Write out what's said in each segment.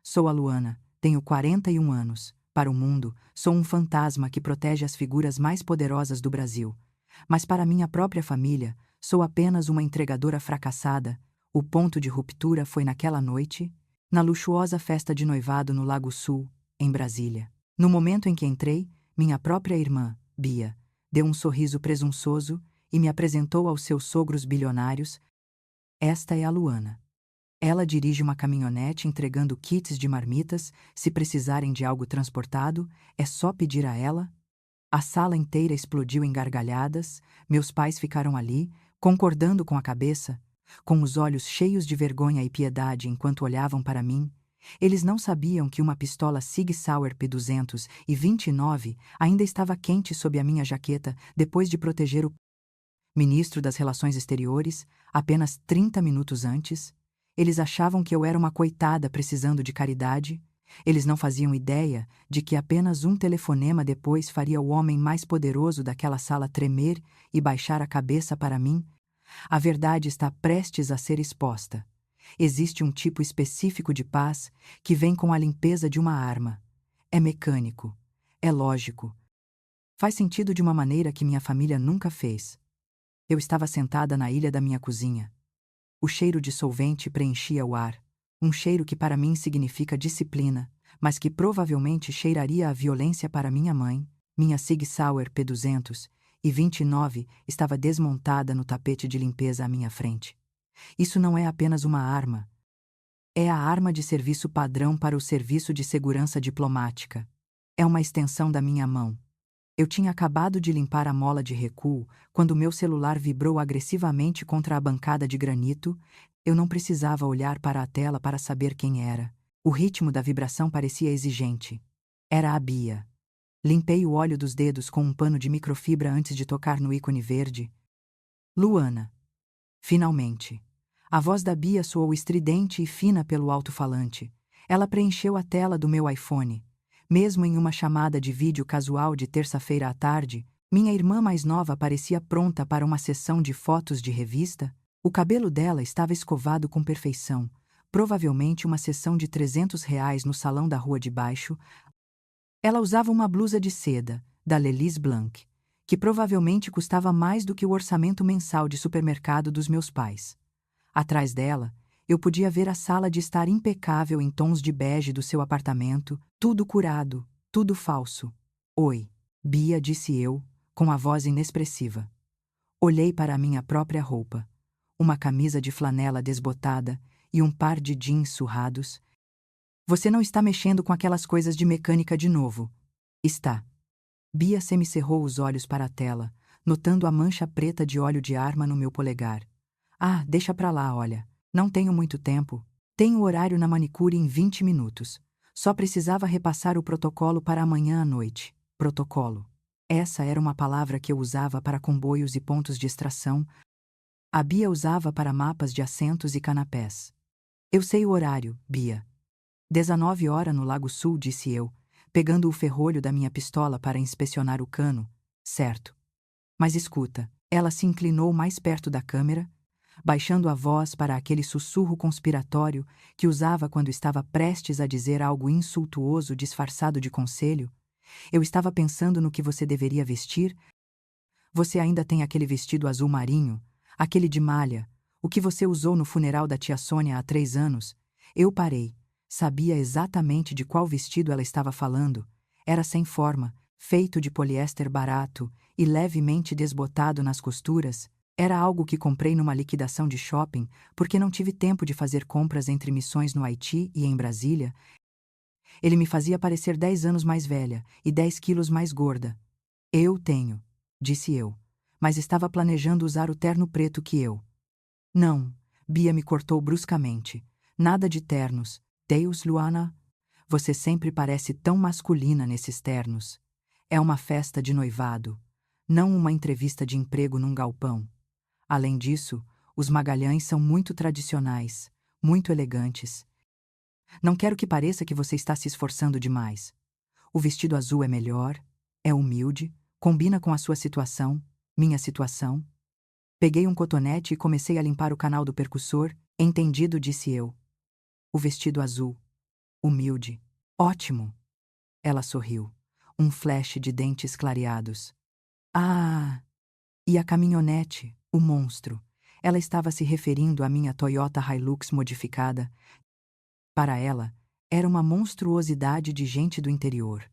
Sou a Luana, tenho 41 anos. Para o mundo, sou um fantasma que protege as figuras mais poderosas do Brasil. Mas para minha própria família, sou apenas uma entregadora fracassada. O ponto de ruptura foi naquela noite, na luxuosa festa de noivado no Lago Sul, em Brasília. No momento em que entrei, minha própria irmã, Bia, deu um sorriso presunçoso e me apresentou aos seus sogros bilionários. Esta é a Luana. Ela dirige uma caminhonete entregando kits de marmitas. Se precisarem de algo transportado, é só pedir a ela. A sala inteira explodiu em gargalhadas. Meus pais ficaram ali, concordando com a cabeça, com os olhos cheios de vergonha e piedade enquanto olhavam para mim. Eles não sabiam que uma pistola Sig Sauer P229 ainda estava quente sob a minha jaqueta depois de proteger o ministro das Relações Exteriores, apenas 30 minutos antes. Eles achavam que eu era uma coitada precisando de caridade. Eles não faziam ideia de que apenas um telefonema depois faria o homem mais poderoso daquela sala tremer e baixar a cabeça para mim. A verdade está prestes a ser exposta. Existe um tipo específico de paz que vem com a limpeza de uma arma. É mecânico. É lógico. Faz sentido de uma maneira que minha família nunca fez. Eu estava sentada na ilha da minha cozinha. O cheiro de solvente preenchia o ar. Um cheiro que para mim significa disciplina, mas que provavelmente cheiraria a violência para minha mãe. Minha Sig Sauer P229 estava desmontada no tapete de limpeza à minha frente. Isso não é apenas uma arma. É a arma de serviço padrão para o Serviço de Segurança Diplomática. É uma extensão da minha mão. Eu tinha acabado de limpar a mola de recuo quando meu celular vibrou agressivamente contra a bancada de granito. Eu não precisava olhar para a tela para saber quem era. O ritmo da vibração parecia exigente. Era a Bia. Limpei o óleo dos dedos com um pano de microfibra antes de tocar no ícone verde. Luana. Finalmente. A voz da Bia soou estridente e fina pelo alto-falante. Ela preencheu a tela do meu iPhone. Mesmo em uma chamada de vídeo casual de terça-feira à tarde, minha irmã mais nova parecia pronta para uma sessão de fotos de revista. O cabelo dela estava escovado com perfeição, provavelmente uma sessão de R$ 300 no salão da rua de baixo. Ela usava uma blusa de seda, da Lelis Blanc, que provavelmente custava mais do que o orçamento mensal de supermercado dos meus pais. Atrás dela, eu podia ver a sala de estar impecável em tons de bege do seu apartamento, tudo curado, tudo falso. Oi, Bia, disse eu, com a voz inexpressiva. Olhei para a minha própria roupa. Uma camisa de flanela desbotada e um par de jeans surrados. Você não está mexendo com aquelas coisas de mecânica de novo. Está. Bia semicerrou os olhos para a tela, notando a mancha preta de óleo de arma no meu polegar. Ah, deixa pra lá, olha. Não tenho muito tempo. Tenho horário na manicure em 20 minutos. Só precisava repassar o protocolo para amanhã à noite. Protocolo. Essa era uma palavra que eu usava para comboios e pontos de extração. A Bia usava para mapas de assentos e canapés. Eu sei o horário, Bia. 19 horas no Lago Sul, disse eu, pegando o ferrolho da minha pistola para inspecionar o cano. Certo. Mas escuta, ela se inclinou mais perto da câmera, baixando a voz para aquele sussurro conspiratório que usava quando estava prestes a dizer algo insultuoso disfarçado de conselho. Eu estava pensando no que você deveria vestir. Você ainda tem aquele vestido azul marinho, aquele de malha, o que você usou no funeral da tia Sônia há 3 anos. Eu parei. Sabia exatamente de qual vestido ela estava falando. Era sem forma, feito de poliéster barato e levemente desbotado nas costuras. Era algo que comprei numa liquidação de shopping porque não tive tempo de fazer compras entre missões no Haiti e em Brasília. Ele me fazia parecer 10 anos mais velha e 10 quilos mais gorda. Eu tenho, disse eu, mas estava planejando usar o terno preto que eu. Não, Bia me cortou bruscamente. Nada de ternos. Deus, Luana, você sempre parece tão masculina nesses ternos. É uma festa de noivado, não uma entrevista de emprego num galpão. Além disso, os Magalhães são muito tradicionais, muito elegantes. Não quero que pareça que você está se esforçando demais. O vestido azul é melhor, é humilde, combina com a sua situação, minha situação. Peguei um cotonete e comecei a limpar o canal do percussor. Entendido, disse eu. O vestido azul. Humilde. Ótimo. Ela sorriu. Um flash de dentes clareados. Ah! E a caminhonete, o monstro. Ela estava se referindo à minha Toyota Hilux modificada. Para ela, era uma monstruosidade de gente do interior.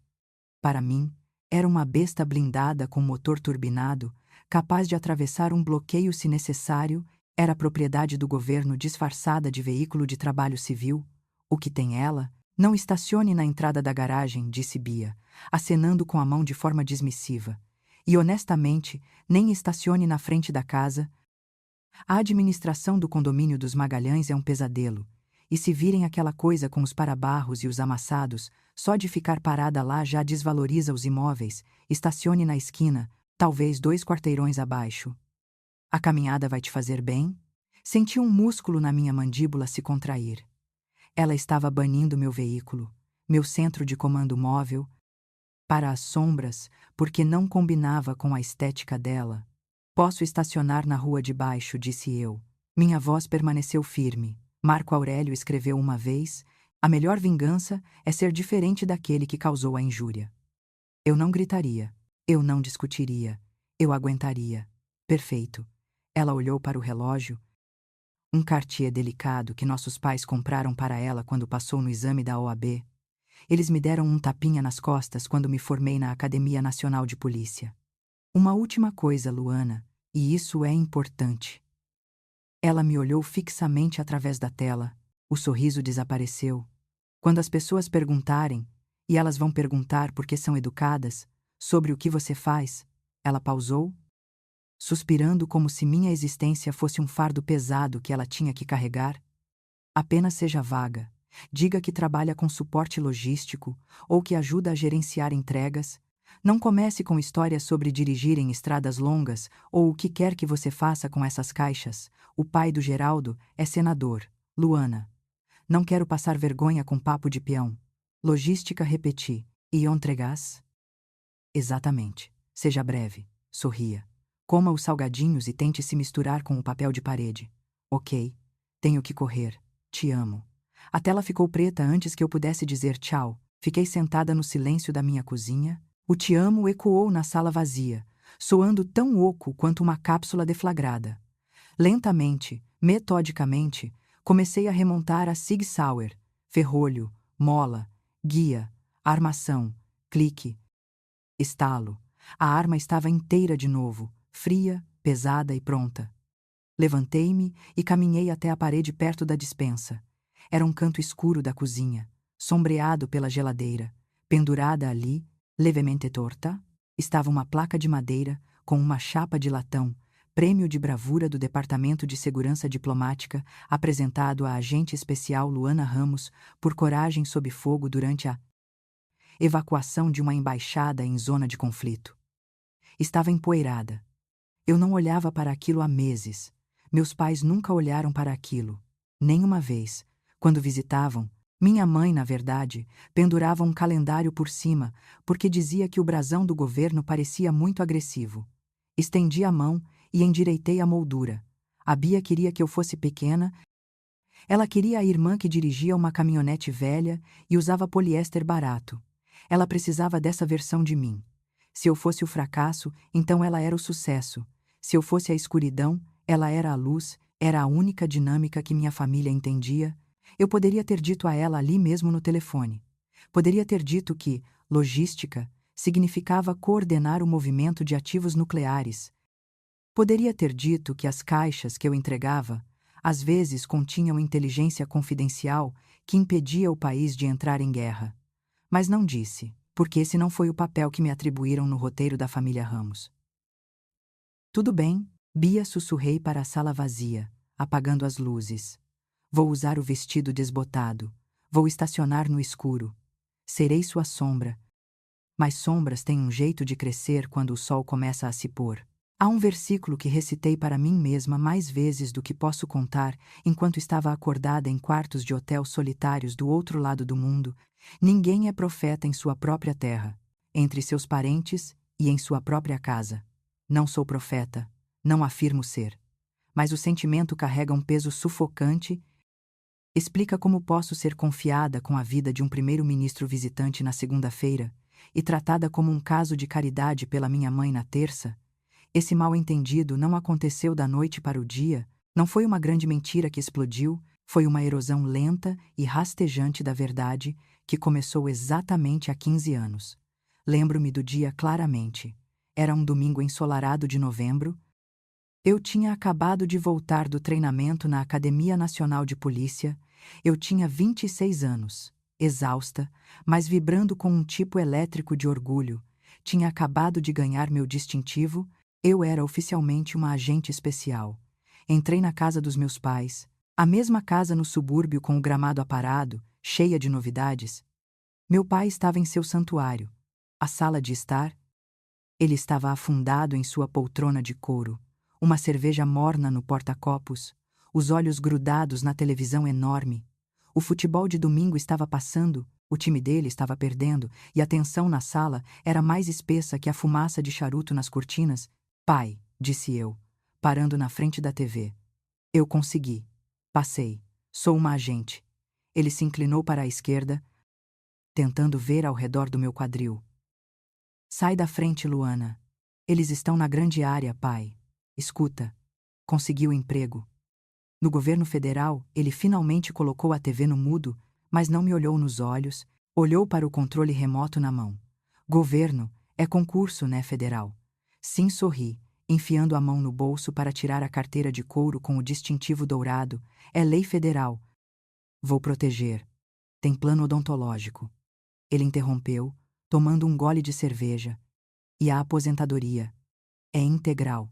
Para mim, era uma besta blindada com motor turbinado, capaz de atravessar um bloqueio se necessário. Era propriedade do governo disfarçada de veículo de trabalho civil. O que tem ela? Não estacione na entrada da garagem, disse Bia, acenando com a mão de forma dismissiva. E honestamente, nem estacione na frente da casa. A administração do condomínio dos Magalhães é um pesadelo. E se virem aquela coisa com os parabarros e os amassados, só de ficar parada lá já desvaloriza os imóveis. Estacione na esquina, talvez 2 quarteirões abaixo. A caminhada vai te fazer bem? Senti um músculo na minha mandíbula se contrair. Ela estava banindo meu veículo, meu centro de comando móvel, para as sombras, porque não combinava com a estética dela. Posso estacionar na rua de baixo, disse eu. Minha voz permaneceu firme. Marco Aurélio escreveu uma vez: a melhor vingança é ser diferente daquele que causou a injúria. Eu não gritaria. Eu não discutiria. Eu aguentaria. Perfeito. Ela olhou para o relógio. Um Cartier delicado que nossos pais compraram para ela quando passou no exame da OAB. Eles me deram um tapinha nas costas quando me formei na Academia Nacional de Polícia. Uma última coisa, Luana, e isso é importante. Ela me olhou fixamente através da tela. O sorriso desapareceu. Quando as pessoas perguntarem, e elas vão perguntar porque são educadas, sobre o que você faz, ela pausou, suspirando como se minha existência fosse um fardo pesado que ela tinha que carregar. Apenas seja vaga. Diga que trabalha com suporte logístico ou que ajuda a gerenciar entregas. Não comece com histórias sobre dirigir em estradas longas ou o que quer que você faça com essas caixas. O pai do Geraldo é senador. Luana. Não quero passar vergonha com papo de peão. Logística, repeti. E entregas? Exatamente. Seja breve. Sorria. Coma os salgadinhos e tente se misturar com o papel de parede. Ok. Tenho que correr. Te amo. A tela ficou preta antes que eu pudesse dizer tchau. Fiquei sentada no silêncio da minha cozinha. O te amo ecoou na sala vazia, soando tão oco quanto uma cápsula deflagrada. Lentamente, metodicamente, comecei a remontar a Sig Sauer, ferrolho, mola, guia, armação, clique, estalo. A arma estava inteira de novo, fria, pesada e pronta. Levantei-me e caminhei até a parede perto da despensa. Era um canto escuro da cozinha, sombreado pela geladeira. Pendurada ali, levemente torta, estava uma placa de madeira com uma chapa de latão, prêmio de bravura do Departamento de Segurança Diplomática, apresentado à agente especial Luana Ramos por coragem sob fogo durante a evacuação de uma embaixada em zona de conflito. Estava empoeirada. Eu não olhava para aquilo há meses. Meus pais nunca olharam para aquilo. Nem uma vez. Quando visitavam, minha mãe, na verdade, pendurava um calendário por cima, porque dizia que o brasão do governo parecia muito agressivo. Estendi a mão e endireitei a moldura. A Bia queria que eu fosse pequena. Ela queria a irmã que dirigia uma caminhonete velha e usava poliéster barato. Ela precisava dessa versão de mim. Se eu fosse o fracasso, então ela era o sucesso. Se eu fosse a escuridão, ela era a luz, era a única dinâmica que minha família entendia. Eu poderia ter dito a ela ali mesmo no telefone. Poderia ter dito que logística significava coordenar o movimento de ativos nucleares. Poderia ter dito que as caixas que eu entregava, às vezes continham inteligência confidencial que impedia o país de entrar em guerra. Mas não disse, porque esse não foi o papel que me atribuíram no roteiro da família Ramos. Tudo bem, Bia, sussurrei para a sala vazia, apagando as luzes. Vou usar o vestido desbotado. Vou estacionar no escuro. Serei sua sombra. Mas sombras têm um jeito de crescer quando o sol começa a se pôr. Há um versículo que recitei para mim mesma mais vezes do que posso contar enquanto estava acordada em quartos de hotel solitários do outro lado do mundo. Ninguém é profeta em sua própria terra, entre seus parentes e em sua própria casa. Não sou profeta, não afirmo ser. Mas o sentimento carrega um peso sufocante Explica como posso ser confiada com a vida de um primeiro-ministro visitante na segunda-feira e tratada como um caso de caridade pela minha mãe na terça? Esse mal-entendido não aconteceu da noite para o dia, não foi uma grande mentira que explodiu, foi uma erosão lenta e rastejante da verdade que começou exatamente há 15 anos. Lembro-me do dia claramente. Era um domingo ensolarado de novembro. Eu tinha acabado de voltar do treinamento na Academia Nacional de Polícia. Eu tinha 26 anos, exausta, mas vibrando com um tipo elétrico de orgulho. Tinha acabado de ganhar meu distintivo. Eu era oficialmente uma agente especial. Entrei na casa dos meus pais, a mesma casa no subúrbio com o gramado aparado, cheia de novidades. Meu pai estava em seu santuário. A sala de estar. Ele estava afundado em sua poltrona de couro, uma cerveja morna no porta-copos, os olhos grudados na televisão enorme. O futebol de domingo estava passando, o time dele estava perdendo, e a tensão na sala era mais espessa que a fumaça de charuto nas cortinas. Pai, disse eu, parando na frente da TV. Eu consegui. Passei. Sou uma agente. Ele se inclinou para a esquerda, tentando ver ao redor do meu quadril. Sai da frente, Luana. Eles estão na grande área, pai. Escuta. Conseguiu emprego. No governo federal, ele finalmente colocou a TV no mudo, mas não me olhou nos olhos, olhou para o controle remoto na mão. Governo, é concurso, né, federal? Sim, sorri, enfiando a mão no bolso para tirar a carteira de couro com o distintivo dourado. É lei federal. Vou proteger. Tem plano odontológico. Ele interrompeu, tomando um gole de cerveja. E a aposentadoria? É integral.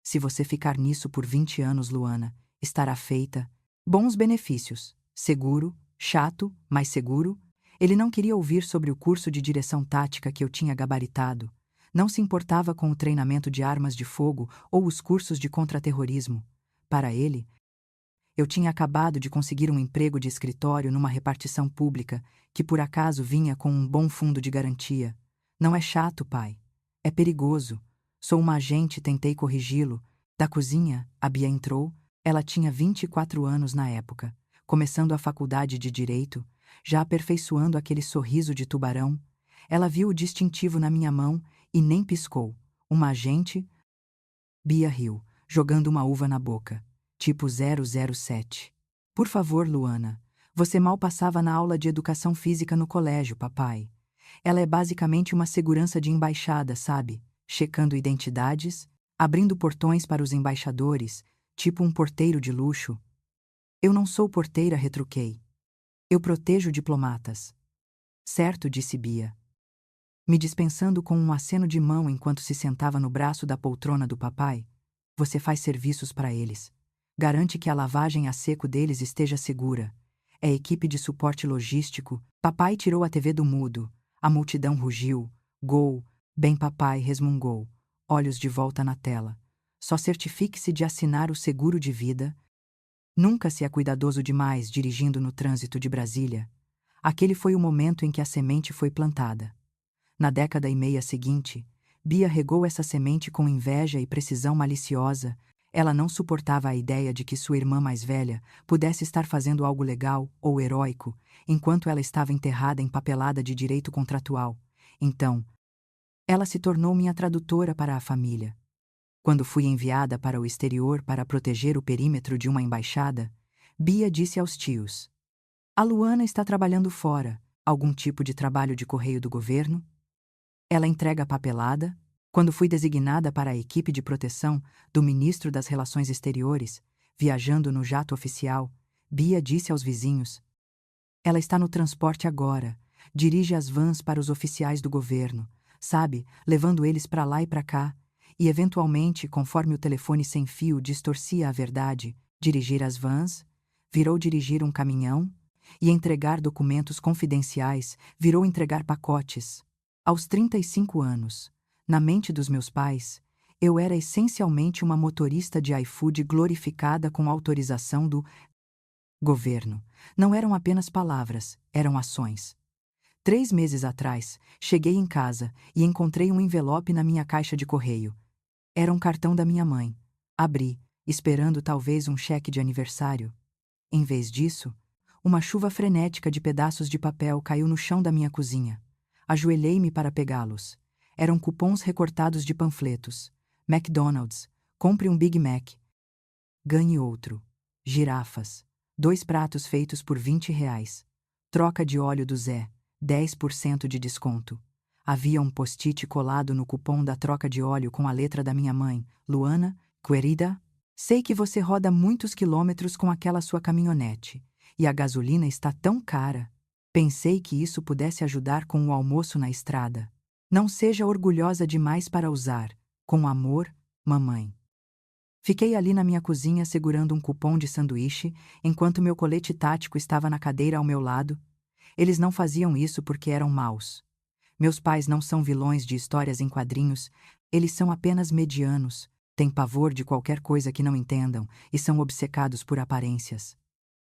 Se você ficar nisso por 20 anos, Luana, estará feita. Bons benefícios. Seguro, chato, mas seguro. Ele não queria ouvir sobre o curso de direção tática que eu tinha gabaritado. Não se importava com o treinamento de armas de fogo ou os cursos de contra-terrorismo. Para ele, eu tinha acabado de conseguir um emprego de escritório numa repartição pública que por acaso vinha com um bom fundo de garantia. Não é chato, pai. É perigoso. Sou uma agente, tentei corrigi-lo. Da cozinha, a Bia entrou. Ela tinha 24 anos na época, começando a faculdade de Direito, já aperfeiçoando aquele sorriso de tubarão. Ela viu o distintivo na minha mão e nem piscou. Uma agente? Bia riu, jogando uma uva na boca. Tipo 007. Por favor, Luana. Você mal passava na aula de educação física no colégio, papai. Ela é basicamente uma segurança de embaixada, sabe? Checando identidades, abrindo portões para os embaixadores, tipo um porteiro de luxo. Eu não sou porteira, retruquei. Eu protejo diplomatas. Certo, disse Bia, me dispensando com um aceno de mão enquanto se sentava no braço da poltrona do papai. Você faz serviços para eles. Garante que a lavagem a seco deles esteja segura. É equipe de suporte logístico. Papai tirou a TV do mudo. A multidão rugiu. Gol. Bem, papai, resmungou. Olhos de volta na tela. Só certifique-se de assinar o seguro de vida. Nunca se é cuidadoso demais dirigindo no trânsito de Brasília. Aquele foi o momento em que a semente foi plantada. Na década e meia seguinte, Bia regou essa semente com inveja e precisão maliciosa. Ela não suportava a ideia de que sua irmã mais velha pudesse estar fazendo algo legal ou heróico, enquanto ela estava enterrada em papelada de direito contratual. Então, ela se tornou minha tradutora para a família. Quando fui enviada para o exterior para proteger o perímetro de uma embaixada, Bia disse aos tios: a Luana está trabalhando fora, algum tipo de trabalho de correio do governo? Ela entrega a papelada. Quando fui designada para a equipe de proteção do ministro das Relações Exteriores, viajando no jato oficial, Bia disse aos vizinhos: ela está no transporte agora, dirige as vans para os oficiais do governo, sabe, levando eles para lá e para cá, e eventualmente, conforme o telefone sem fio distorcia a verdade, dirigir as vans, virou dirigir um caminhão, e entregar documentos confidenciais virou entregar pacotes. Aos 35 anos, na mente dos meus pais, eu era essencialmente uma motorista de iFood glorificada com autorização do governo. Não eram apenas palavras, eram ações. 3 meses atrás, cheguei em casa e encontrei um envelope na minha caixa de correio. Era um cartão da minha mãe. Abri, esperando talvez um cheque de aniversário. Em vez disso, Uma chuva frenética de pedaços de papel caiu no chão da minha cozinha. Ajoelhei-me para pegá-los. Eram cupons recortados de panfletos. McDonald's. Compre um Big Mac. Ganhe outro. Girafas. 2 pratos feitos por R$ 20. Troca de óleo do Zé. 10% de desconto. Havia um post-it colado no cupom da troca de óleo com a letra da minha mãe, Luana, querida. Sei que você roda muitos quilômetros com aquela sua caminhonete. E a gasolina está tão cara. Pensei que isso pudesse ajudar com o almoço na estrada. Não seja orgulhosa demais para usar. Com amor, mamãe. Fiquei ali na minha cozinha segurando um cupom de sanduíche, enquanto meu colete tático estava na cadeira ao meu lado. Eles não faziam isso porque eram maus. Meus pais não são vilões de histórias em quadrinhos, eles são apenas medianos, têm pavor de qualquer coisa que não entendam e são obcecados por aparências.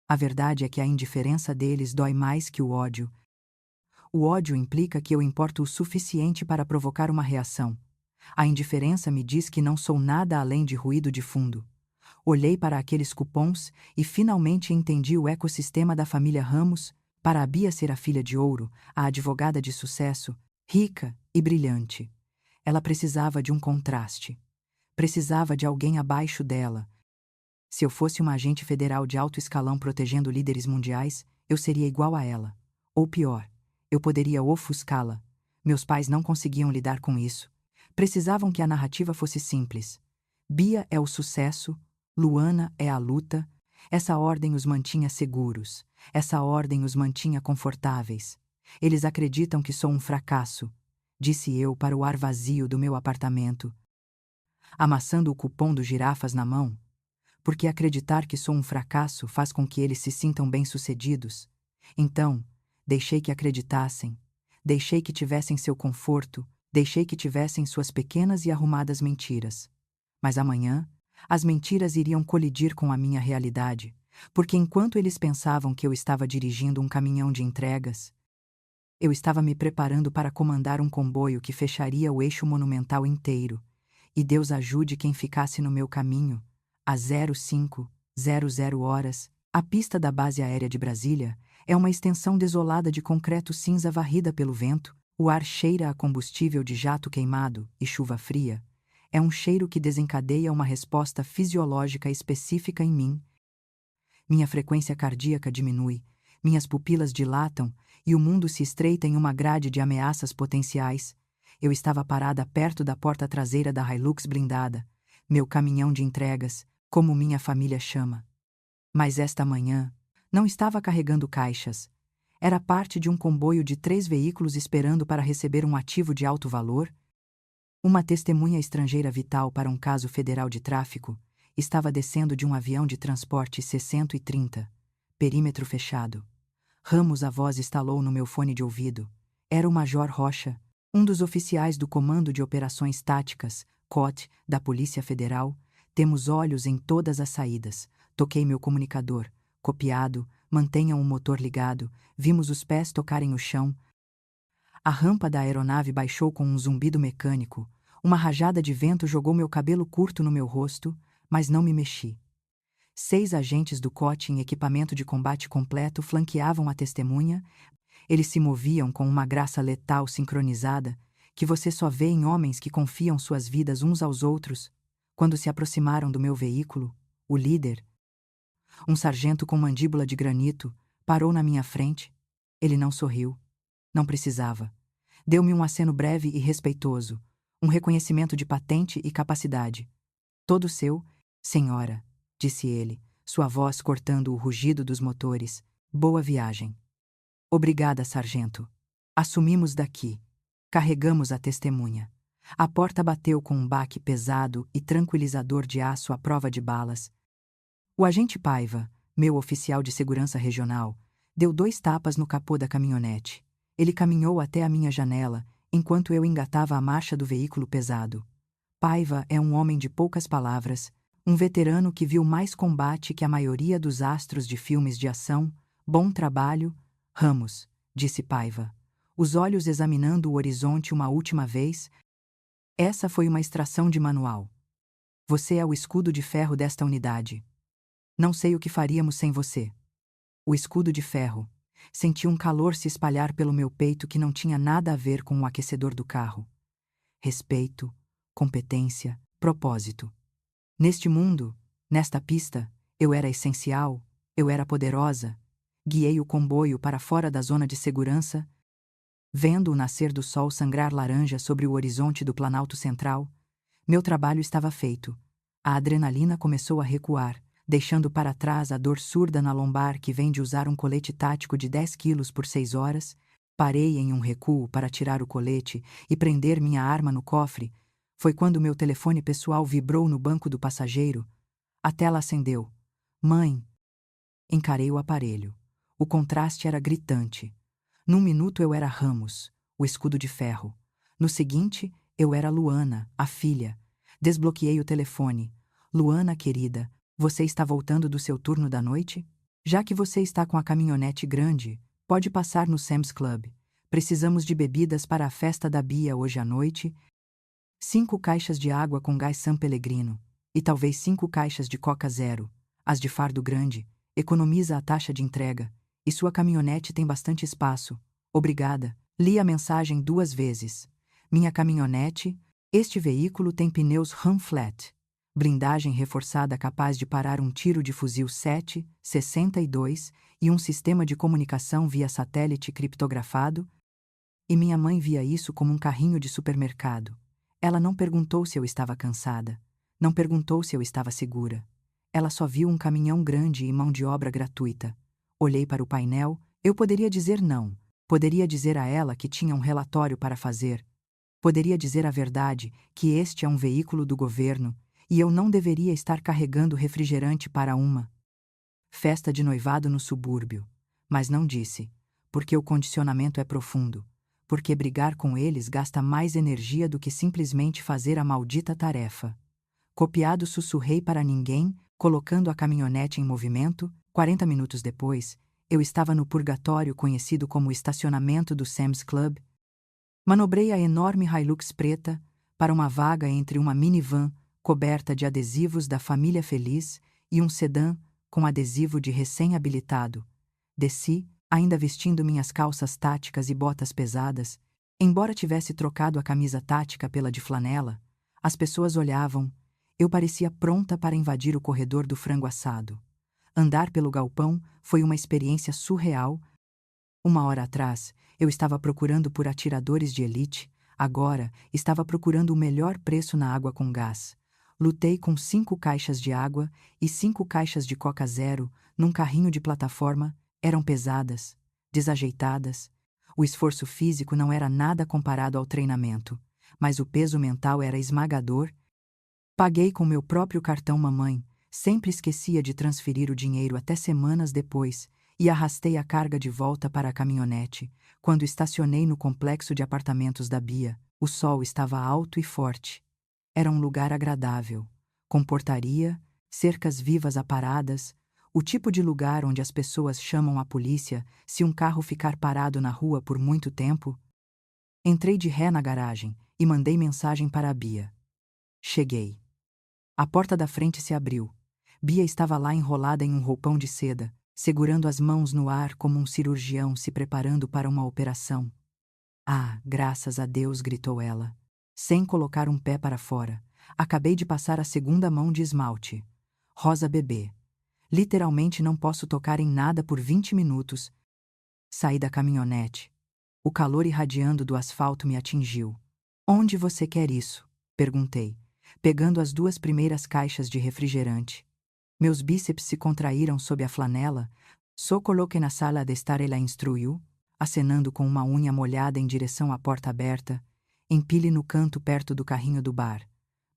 A verdade é que a indiferença deles dói mais que o ódio. O ódio implica que eu importo o suficiente para provocar uma reação. A indiferença me diz que não sou nada além de ruído de fundo. Olhei para aqueles cupons e finalmente entendi o ecossistema da família Ramos. Para a Bia ser a filha de ouro, a advogada de sucesso, rica e brilhante. Ela precisava de um contraste. Precisava de alguém abaixo dela. Se eu fosse uma agente federal de alto escalão protegendo líderes mundiais, eu seria igual a ela. Ou pior, eu poderia ofuscá-la. Meus pais não conseguiam lidar com isso. Precisavam que a narrativa fosse simples. Bia é o sucesso, Luana é a luta. Essa ordem os mantinha seguros. Essa ordem os mantinha confortáveis. Eles acreditam que sou um fracasso, disse eu para o ar vazio do meu apartamento, amassando o cupom do Girafas na mão. Porque acreditar que sou um fracasso faz com que eles se sintam bem-sucedidos. Então, deixei que acreditassem. Deixei que tivessem seu conforto. Deixei que tivessem suas pequenas e arrumadas mentiras. Mas amanhã, as mentiras iriam colidir com a minha realidade, porque enquanto eles pensavam que eu estava dirigindo um caminhão de entregas, eu estava me preparando para comandar um comboio que fecharia o eixo monumental inteiro, e Deus ajude quem ficasse no meu caminho. Às 05:00 horas, a pista da base aérea de Brasília é uma extensão desolada de concreto cinza varrida pelo vento. O ar cheira a combustível de jato queimado e chuva fria. É um cheiro que desencadeia uma resposta fisiológica específica em mim. Minha frequência cardíaca diminui, minhas pupilas dilatam e o mundo se estreita em uma grade de ameaças potenciais. Eu estava parada perto da porta traseira da Hilux blindada, meu caminhão de entregas, como minha família chama. Mas esta manhã, não estava carregando caixas. Era parte de um comboio de 3 veículos esperando para receber um ativo de alto valor. Uma testemunha estrangeira vital para um caso federal de tráfico estava descendo de um avião de transporte C-130, perímetro fechado. Ramos, a voz estalou no meu fone de ouvido. Era o Major Rocha, um dos oficiais do Comando de Operações Táticas, COT, da Polícia Federal. Temos olhos em todas as saídas. Toquei meu comunicador. Copiado, mantenham o motor ligado. Vimos os pés tocarem o chão. A rampa da aeronave baixou com um zumbido mecânico. Uma rajada de vento jogou meu cabelo curto no meu rosto, mas não me mexi. 6 agentes do COT em equipamento de combate completo flanqueavam a testemunha. Eles se moviam com uma graça letal sincronizada, que você só vê em homens que confiam suas vidas uns aos outros. Quando se aproximaram do meu veículo, o líder, um sargento com mandíbula de granito, parou na minha frente. Ele não sorriu. Não precisava. Deu-me um aceno breve e respeitoso, um reconhecimento de patente e capacidade. Todo seu, senhora, disse ele, sua voz cortando o rugido dos motores. Boa viagem. Obrigada, sargento. Assumimos daqui. Carregamos a testemunha. A porta bateu com um baque pesado e tranquilizador de aço à prova de balas. O agente Paiva, meu oficial de segurança regional, deu 2 tapas no capô da caminhonete. Ele caminhou até a minha janela, enquanto eu engatava a marcha do veículo pesado. Paiva é um homem de poucas palavras, um veterano que viu mais combate que a maioria dos astros de filmes de ação. Bom trabalho, Ramos, disse Paiva, os olhos examinando o horizonte uma última vez. Essa foi uma extração de manual. Você é o escudo de ferro desta unidade. Não sei o que faríamos sem você. o escudo de ferro. Senti um calor se espalhar pelo meu peito que não tinha nada a ver com o aquecedor do carro. Respeito, competência, propósito. Neste mundo, nesta pista, eu era essencial, eu era poderosa. Guiei o comboio para fora da zona de segurança, vendo o nascer do sol sangrar laranja sobre o horizonte do Planalto Central. Meu trabalho estava feito. A adrenalina começou a recuar, deixando para trás a dor surda na lombar que vem de usar um colete tático de 10 quilos por 6 horas. Parei em um recuo para tirar o colete e prender minha arma no cofre. Foi quando meu telefone pessoal vibrou no banco do passageiro. A tela acendeu. Mãe! Encarei o aparelho. O contraste era gritante. Num minuto eu era Ramos, o escudo de ferro. No seguinte, eu era Luana, a filha. Desbloqueei o telefone. Luana, querida, você está voltando do seu turno da noite? Já que você está com a caminhonete grande, pode passar no Sam's Club. Precisamos de bebidas para a festa da Bia hoje à noite. 5 caixas de água com gás San Pellegrino. E talvez 5 caixas de Coca Zero. As de fardo grande. Economiza a taxa de entrega. E sua caminhonete tem bastante espaço. Obrigada. Li a mensagem 2 vezes. Minha caminhonete. Este veículo tem pneus Ram Flat. Blindagem reforçada capaz de parar um tiro de fuzil 7,62 e um sistema de comunicação via satélite criptografado. E minha mãe via isso como um carrinho de supermercado. Ela não perguntou se eu estava cansada. Não perguntou se eu estava segura. Ela só viu um caminhão grande e mão de obra gratuita. Olhei para o painel, eu poderia dizer não. Poderia dizer a ela que tinha um relatório para fazer. Poderia dizer a verdade, que este é um veículo do governo, e eu não deveria estar carregando refrigerante para uma festa de noivado no subúrbio. Mas não disse, porque o condicionamento é profundo, porque brigar com eles gasta mais energia do que simplesmente fazer a maldita tarefa. Copiado, sussurrei para ninguém, colocando a caminhonete em movimento. 40 minutos depois, eu estava no purgatório conhecido como estacionamento do Sam's Club. Manobrei a enorme Hilux preta para uma vaga entre uma minivan coberta de adesivos da família feliz e um sedã com adesivo de recém-habilitado. Desci, ainda vestindo minhas calças táticas e botas pesadas. Embora tivesse trocado a camisa tática pela de flanela, as pessoas olhavam. Eu parecia pronta para invadir o corredor do frango assado. Andar pelo galpão foi uma experiência surreal. 1 hora atrás, eu estava procurando por atiradores de elite, agora estava procurando o melhor preço na água com gás. Lutei com 5 caixas de água e 5 caixas de Coca Zero num carrinho de plataforma. Eram pesadas, desajeitadas. O esforço físico não era nada comparado ao treinamento, mas o peso mental era esmagador. Paguei com meu próprio cartão mamãe, sempre esquecia de transferir o dinheiro até semanas depois, e arrastei a carga de volta para a caminhonete. Quando estacionei no complexo de apartamentos da Bia, o sol estava alto e forte. Era um lugar agradável, com portaria, cercas vivas aparadas, o tipo de lugar onde as pessoas chamam a polícia se um carro ficar parado na rua por muito tempo. Entrei de ré na garagem e mandei mensagem para a Bia. Cheguei. A porta da frente se abriu. Bia estava lá enrolada em um roupão de seda, segurando as mãos no ar como um cirurgião se preparando para uma operação. Ah, graças a Deus, gritou ela, sem colocar um pé para fora. Acabei de passar a segunda mão de esmalte. Rosa bebê. Literalmente não posso tocar em nada por 20 minutos. Saí da caminhonete. O calor irradiando do asfalto me atingiu. Onde você quer isso? Perguntei, pegando as 2 primeiras caixas de refrigerante. Meus bíceps se contraíram sob a flanela. Só coloque na sala de estar, ela instruiu, acenando com uma unha molhada em direção à porta aberta. Empile no canto perto do carrinho do bar.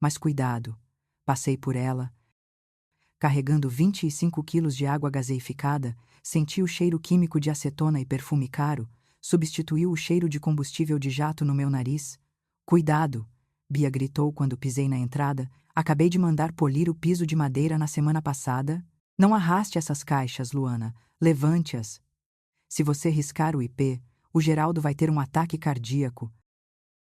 Mas cuidado. Passei por ela. Carregando 25 quilos de água gaseificada, senti o cheiro químico de acetona e perfume caro. Substituiu o cheiro de combustível de jato no meu nariz. Cuidado! Bia gritou quando pisei na entrada. Acabei de mandar polir o piso de madeira na semana passada. Não arraste essas caixas, Luana. Levante-as. Se você riscar o IP, o Geraldo vai ter um ataque cardíaco.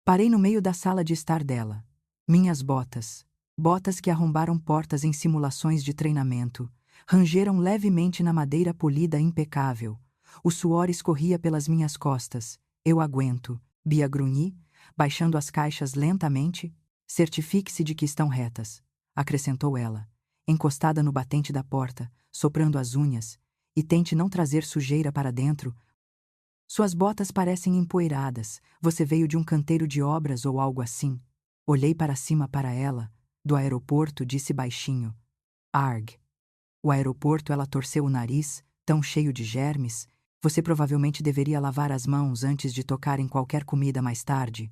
Parei no meio da sala de estar dela. Minhas botas. Botas que arrombaram portas em simulações de treinamento. Rangeram levemente na madeira polida impecável. O suor escorria pelas minhas costas. Eu aguento, Bia grunhi, baixando as caixas lentamente. Certifique-se de que estão retas, acrescentou ela, encostada no batente da porta, soprando as unhas, e tente não trazer sujeira para dentro. Suas botas parecem empoeiradas. Você veio de um canteiro de obras ou algo assim. Olhei para cima para ela. Do aeroporto, disse baixinho. Arg. O aeroporto, ela torceu o nariz, tão cheio de germes. Você provavelmente deveria lavar as mãos antes de tocar em qualquer comida mais tarde.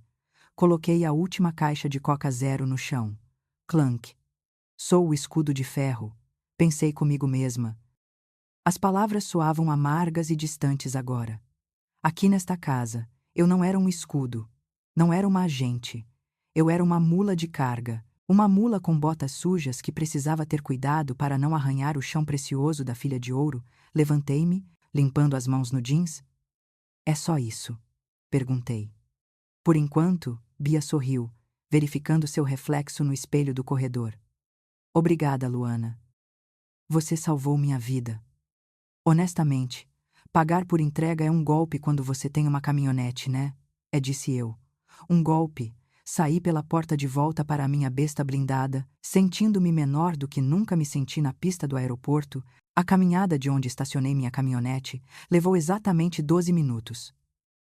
Coloquei a última caixa de Coca Zero no chão. Clunk. Sou o escudo de ferro. Pensei comigo mesma. As palavras soavam amargas e distantes agora. Aqui nesta casa, eu não era um escudo. Não era uma agente. Eu era uma mula de carga. Uma mula com botas sujas que precisava ter cuidado para não arranhar o chão precioso da filha de ouro. Levantei-me, limpando as mãos no jeans. É só isso? Perguntei. Por enquanto, Bia sorriu, verificando seu reflexo no espelho do corredor. Obrigada, Luana. Você salvou minha vida. Honestamente, pagar por entrega é um golpe quando você tem uma caminhonete, né? Disse eu. Um golpe. Saí pela porta de volta para a minha besta blindada, sentindo-me menor do que nunca me senti na pista do aeroporto. A caminhada de onde estacionei minha caminhonete levou exatamente 12 minutos.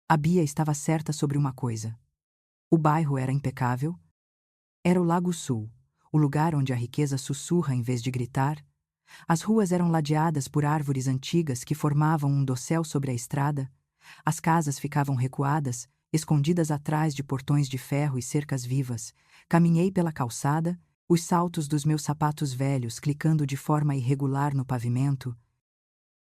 A Bia estava certa sobre uma coisa. O bairro era impecável. Era o Lago Sul, o lugar onde a riqueza sussurra em vez de gritar. As ruas eram ladeadas por árvores antigas que formavam um dossel sobre a estrada. As casas ficavam recuadas, escondidas atrás de portões de ferro e cercas vivas. Caminhei pela calçada, os saltos dos meus sapatos velhos clicando de forma irregular no pavimento.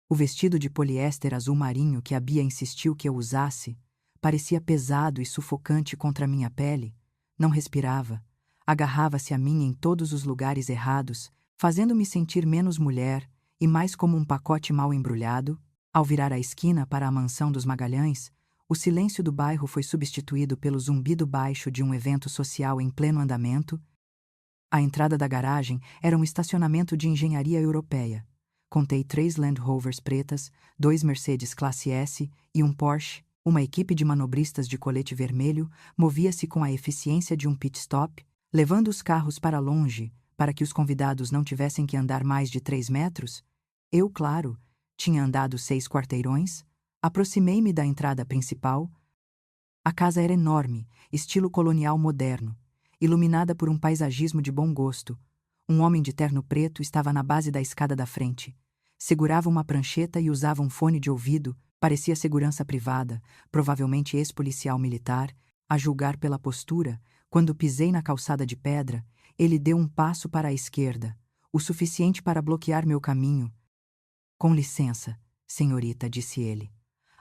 O vestido de poliéster azul marinho que a Bia insistiu que eu usasse parecia pesado e sufocante contra minha pele. Não respirava. Agarrava-se a mim em todos os lugares errados, fazendo-me sentir menos mulher e mais como um pacote mal embrulhado. Ao virar a esquina para a mansão dos Magalhães, o silêncio do bairro foi substituído pelo zumbido baixo de um evento social em pleno andamento. A entrada da garagem era um estacionamento de engenharia europeia. Contei 3 Land Rovers pretas, 2 Mercedes Classe S e um Porsche. Uma equipe de manobristas de colete vermelho movia-se com a eficiência de um pit stop, levando os carros para longe, para que os convidados não tivessem que andar mais de 3 metros. Eu, claro, tinha andado 6 quarteirões. Aproximei-me da entrada principal. A casa era enorme, estilo colonial moderno, iluminada por um paisagismo de bom gosto. Um homem de terno preto estava na base da escada da frente. Segurava uma prancheta e usava um fone de ouvido, parecia segurança privada, provavelmente ex-policial militar. A julgar pela postura, quando pisei na calçada de pedra, ele deu um passo para a esquerda, o suficiente para bloquear meu caminho. Com licença, senhorita, disse ele.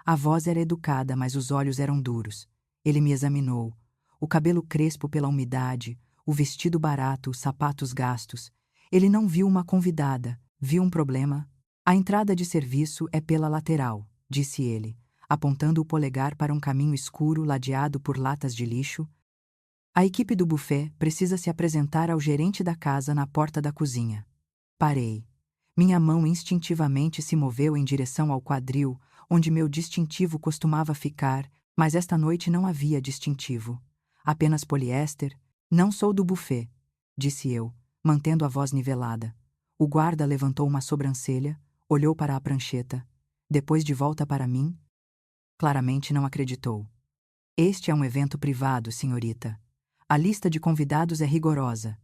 A voz era educada, mas os olhos eram duros. Ele me examinou. O cabelo crespo pela umidade, o vestido barato, os sapatos gastos. Ele não viu uma convidada, viu um problema. A entrada de serviço é pela lateral, disse ele, apontando o polegar para um caminho escuro ladeado por latas de lixo. A equipe do buffet precisa se apresentar ao gerente da casa na porta da cozinha. Parei. Minha mão instintivamente se moveu em direção ao quadril, onde meu distintivo costumava ficar, mas esta noite não havia distintivo. Apenas poliéster. Não sou do buffet, disse eu, mantendo a voz nivelada. O guarda levantou uma sobrancelha, olhou para a prancheta, depois de volta para mim. Claramente não acreditou. Este é um evento privado, senhorita. A lista de convidados é rigorosa.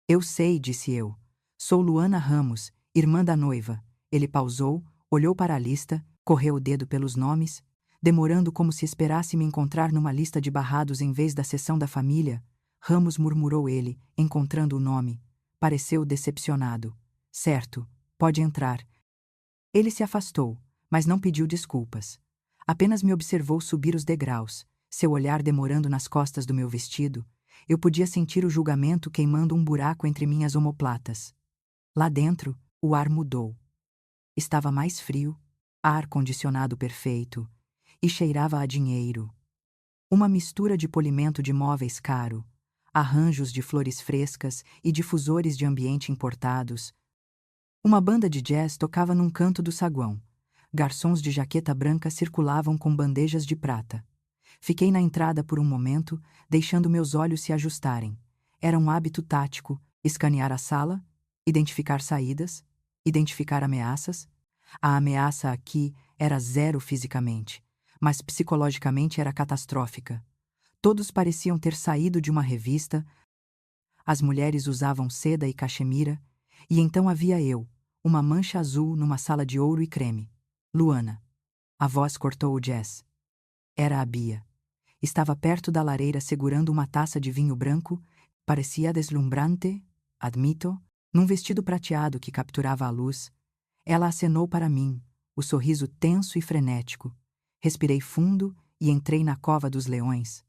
Eu sei, disse eu. Sou Luana Ramos, irmã da noiva. Ele pausou, olhou para a lista, correu o dedo pelos nomes, demorando como se esperasse me encontrar numa lista de barrados em vez da seção da família. Ramos, murmurou ele, encontrando o nome. Pareceu decepcionado. Certo, pode entrar. Ele se afastou, mas não pediu desculpas. Apenas me observou subir os degraus, seu olhar demorando nas costas do meu vestido. Eu podia sentir o julgamento queimando um buraco entre minhas omoplatas. Lá dentro, o ar mudou. Estava mais frio, ar-condicionado perfeito, e cheirava a dinheiro. Uma mistura de polimento de móveis caro, arranjos de flores frescas e difusores de ambiente importados. Uma banda de jazz tocava num canto do saguão. Garçons de jaqueta branca circulavam com bandejas de prata. Fiquei na entrada por um momento, deixando meus olhos se ajustarem. Era um hábito tático: escanear a sala, identificar saídas, identificar ameaças. A ameaça aqui era zero fisicamente, mas psicologicamente era catastrófica. Todos pareciam ter saído de uma revista, as mulheres usavam seda e caxemira, e então havia eu, uma mancha azul numa sala de ouro e creme. Luana. A voz cortou o jazz. Era a Bia. Estava perto da lareira segurando uma taça de vinho branco, parecia deslumbrante, admito, num vestido prateado que capturava a luz. Ela acenou para mim, o sorriso tenso e frenético. Respirei fundo e entrei na cova dos leões.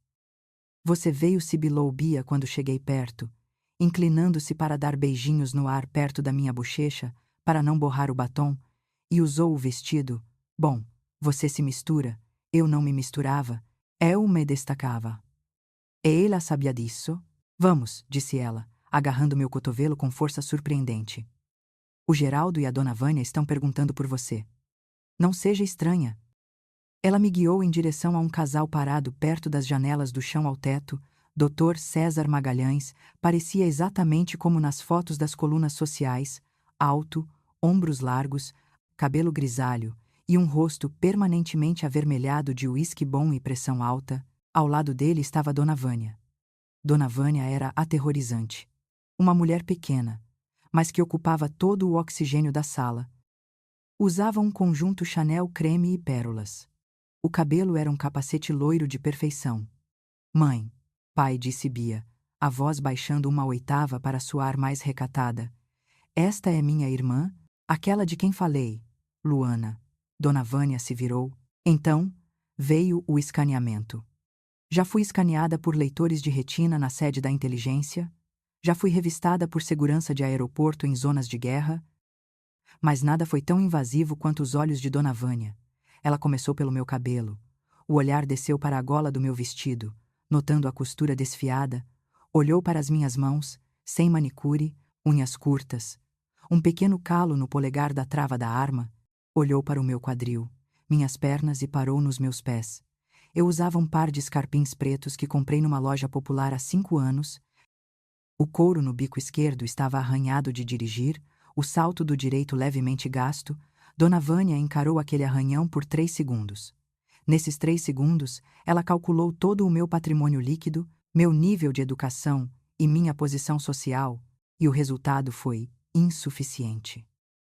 Você veio, sibilou Bia quando cheguei perto, inclinando-se para dar beijinhos no ar perto da minha bochecha, para não borrar o batom, e usou o vestido. Bom, você se mistura, eu não me misturava, eu me destacava. E ela sabia disso? Vamos, disse ela, agarrando meu cotovelo com força surpreendente. O Geraldo e a dona Vânia estão perguntando por você. Não seja estranha. Ela me guiou em direção a um casal parado perto das janelas do chão ao teto. Dr. César Magalhães parecia exatamente como nas fotos das colunas sociais, alto, ombros largos, cabelo grisalho e um rosto permanentemente avermelhado de uísque bom e pressão alta. Ao lado dele estava Dona Vânia. Dona Vânia era aterrorizante. Uma mulher pequena, mas que ocupava todo o oxigênio da sala. Usava um conjunto Chanel creme e pérolas. O cabelo era um capacete loiro de perfeição. Mãe, pai, disse Bia, a voz baixando uma oitava para soar mais recatada. Esta é minha irmã, aquela de quem falei, Luana. Dona Vânia se virou. Então, veio o escaneamento. Já fui escaneada por leitores de retina na sede da inteligência, já fui revistada por segurança de aeroporto em zonas de guerra, mas nada foi tão invasivo quanto os olhos de Dona Vânia. Ela começou pelo meu cabelo. O olhar desceu para a gola do meu vestido, notando a costura desfiada, olhou para as minhas mãos, sem manicure, unhas curtas, um pequeno calo no polegar da trava da arma, olhou para o meu quadril, minhas pernas e parou nos meus pés. Eu usava um par de escarpins pretos que comprei numa loja popular há 5 anos. O couro no bico esquerdo estava arranhado de dirigir, o salto do direito levemente gasto. Dona Vânia encarou aquele arranhão por 3 segundos. Nesses 3 segundos, ela calculou todo o meu patrimônio líquido, meu nível de educação e minha posição social, e o resultado foi insuficiente.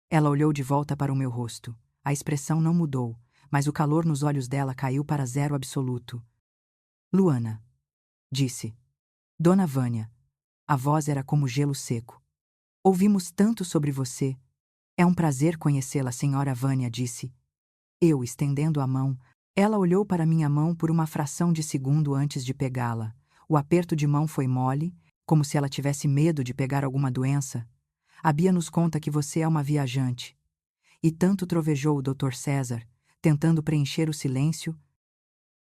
Ela olhou de volta para o meu rosto. A expressão não mudou, mas o calor nos olhos dela caiu para zero absoluto. Luana, disse. Dona Vânia. A voz era como gelo seco. Ouvimos tanto sobre você. É um prazer conhecê-la, senhora Vânia, disse. Eu, estendendo a mão, ela olhou para minha mão por uma fração de segundo antes de pegá-la. O aperto de mão foi mole, como se ela tivesse medo de pegar alguma doença. A Bia nos conta que você é uma viajante. E tanto trovejou o Dr. César, tentando preencher o silêncio.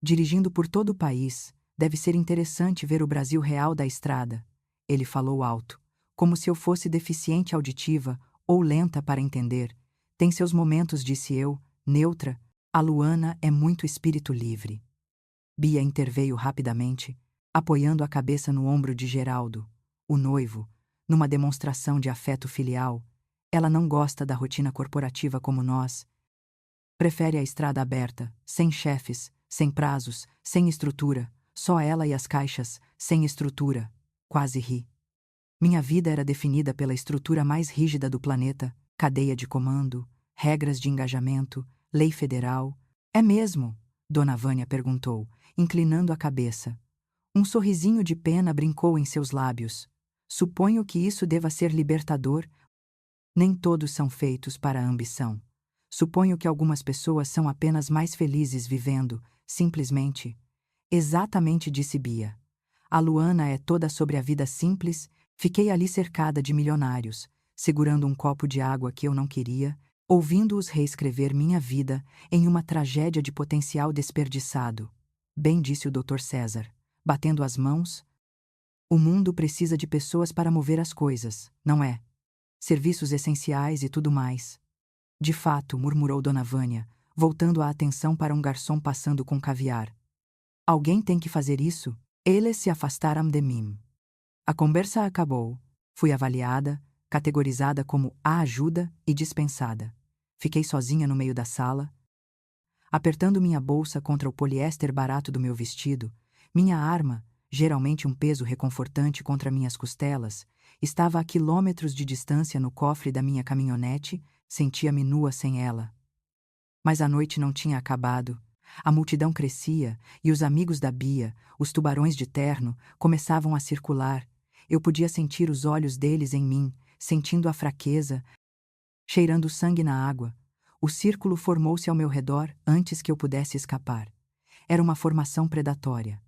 Dirigindo por todo o país, deve ser interessante ver o Brasil real da estrada. Ele falou alto, como se eu fosse deficiente auditiva ou lenta para entender. Tem seus momentos, disse eu, neutra. A Luana é muito espírito livre. Bia interveio rapidamente, apoiando a cabeça no ombro de Geraldo, o noivo, numa demonstração de afeto filial. Ela não gosta da rotina corporativa como nós. Prefere a estrada aberta, sem chefes, sem prazos, sem estrutura, só ela e as caixas, sem estrutura. Quase ri. Minha vida era definida pela estrutura mais rígida do planeta, cadeia de comando, regras de engajamento, lei federal. É mesmo? Dona Vânia perguntou, inclinando a cabeça. Um sorrisinho de pena brincou em seus lábios. Suponho que isso deva ser libertador. Nem todos são feitos para a ambição. Suponho que algumas pessoas são apenas mais felizes vivendo, simplesmente. Exatamente, disse Bia. A Luana é toda sobre a vida simples. Fiquei ali cercada de milionários, segurando um copo de água que eu não queria, ouvindo-os reescrever minha vida em uma tragédia de potencial desperdiçado. Bem disse o Dr. César, batendo as mãos. O mundo precisa de pessoas para mover as coisas, não é? serviços essenciais e tudo mais. De fato, murmurou Dona Vânia, voltando a atenção para um garçom passando com caviar. Alguém tem que fazer isso. Eles se afastaram de mim. A conversa acabou. Fui avaliada, categorizada como a ajuda e dispensada. Fiquei sozinha no meio da sala, apertando minha bolsa contra o poliéster barato do meu vestido. Minha arma, geralmente um peso reconfortante contra minhas costelas, estava a quilômetros de distância no cofre da minha caminhonete. Sentia-me nua sem ela. Mas a noite não tinha acabado. A multidão crescia e os amigos da Bia, os tubarões de terno, começavam a circular. Eu podia sentir os olhos deles em mim, sentindo a fraqueza, cheirando sangue na água. O círculo formou-se ao meu redor antes que eu pudesse escapar. Era uma formação predatória.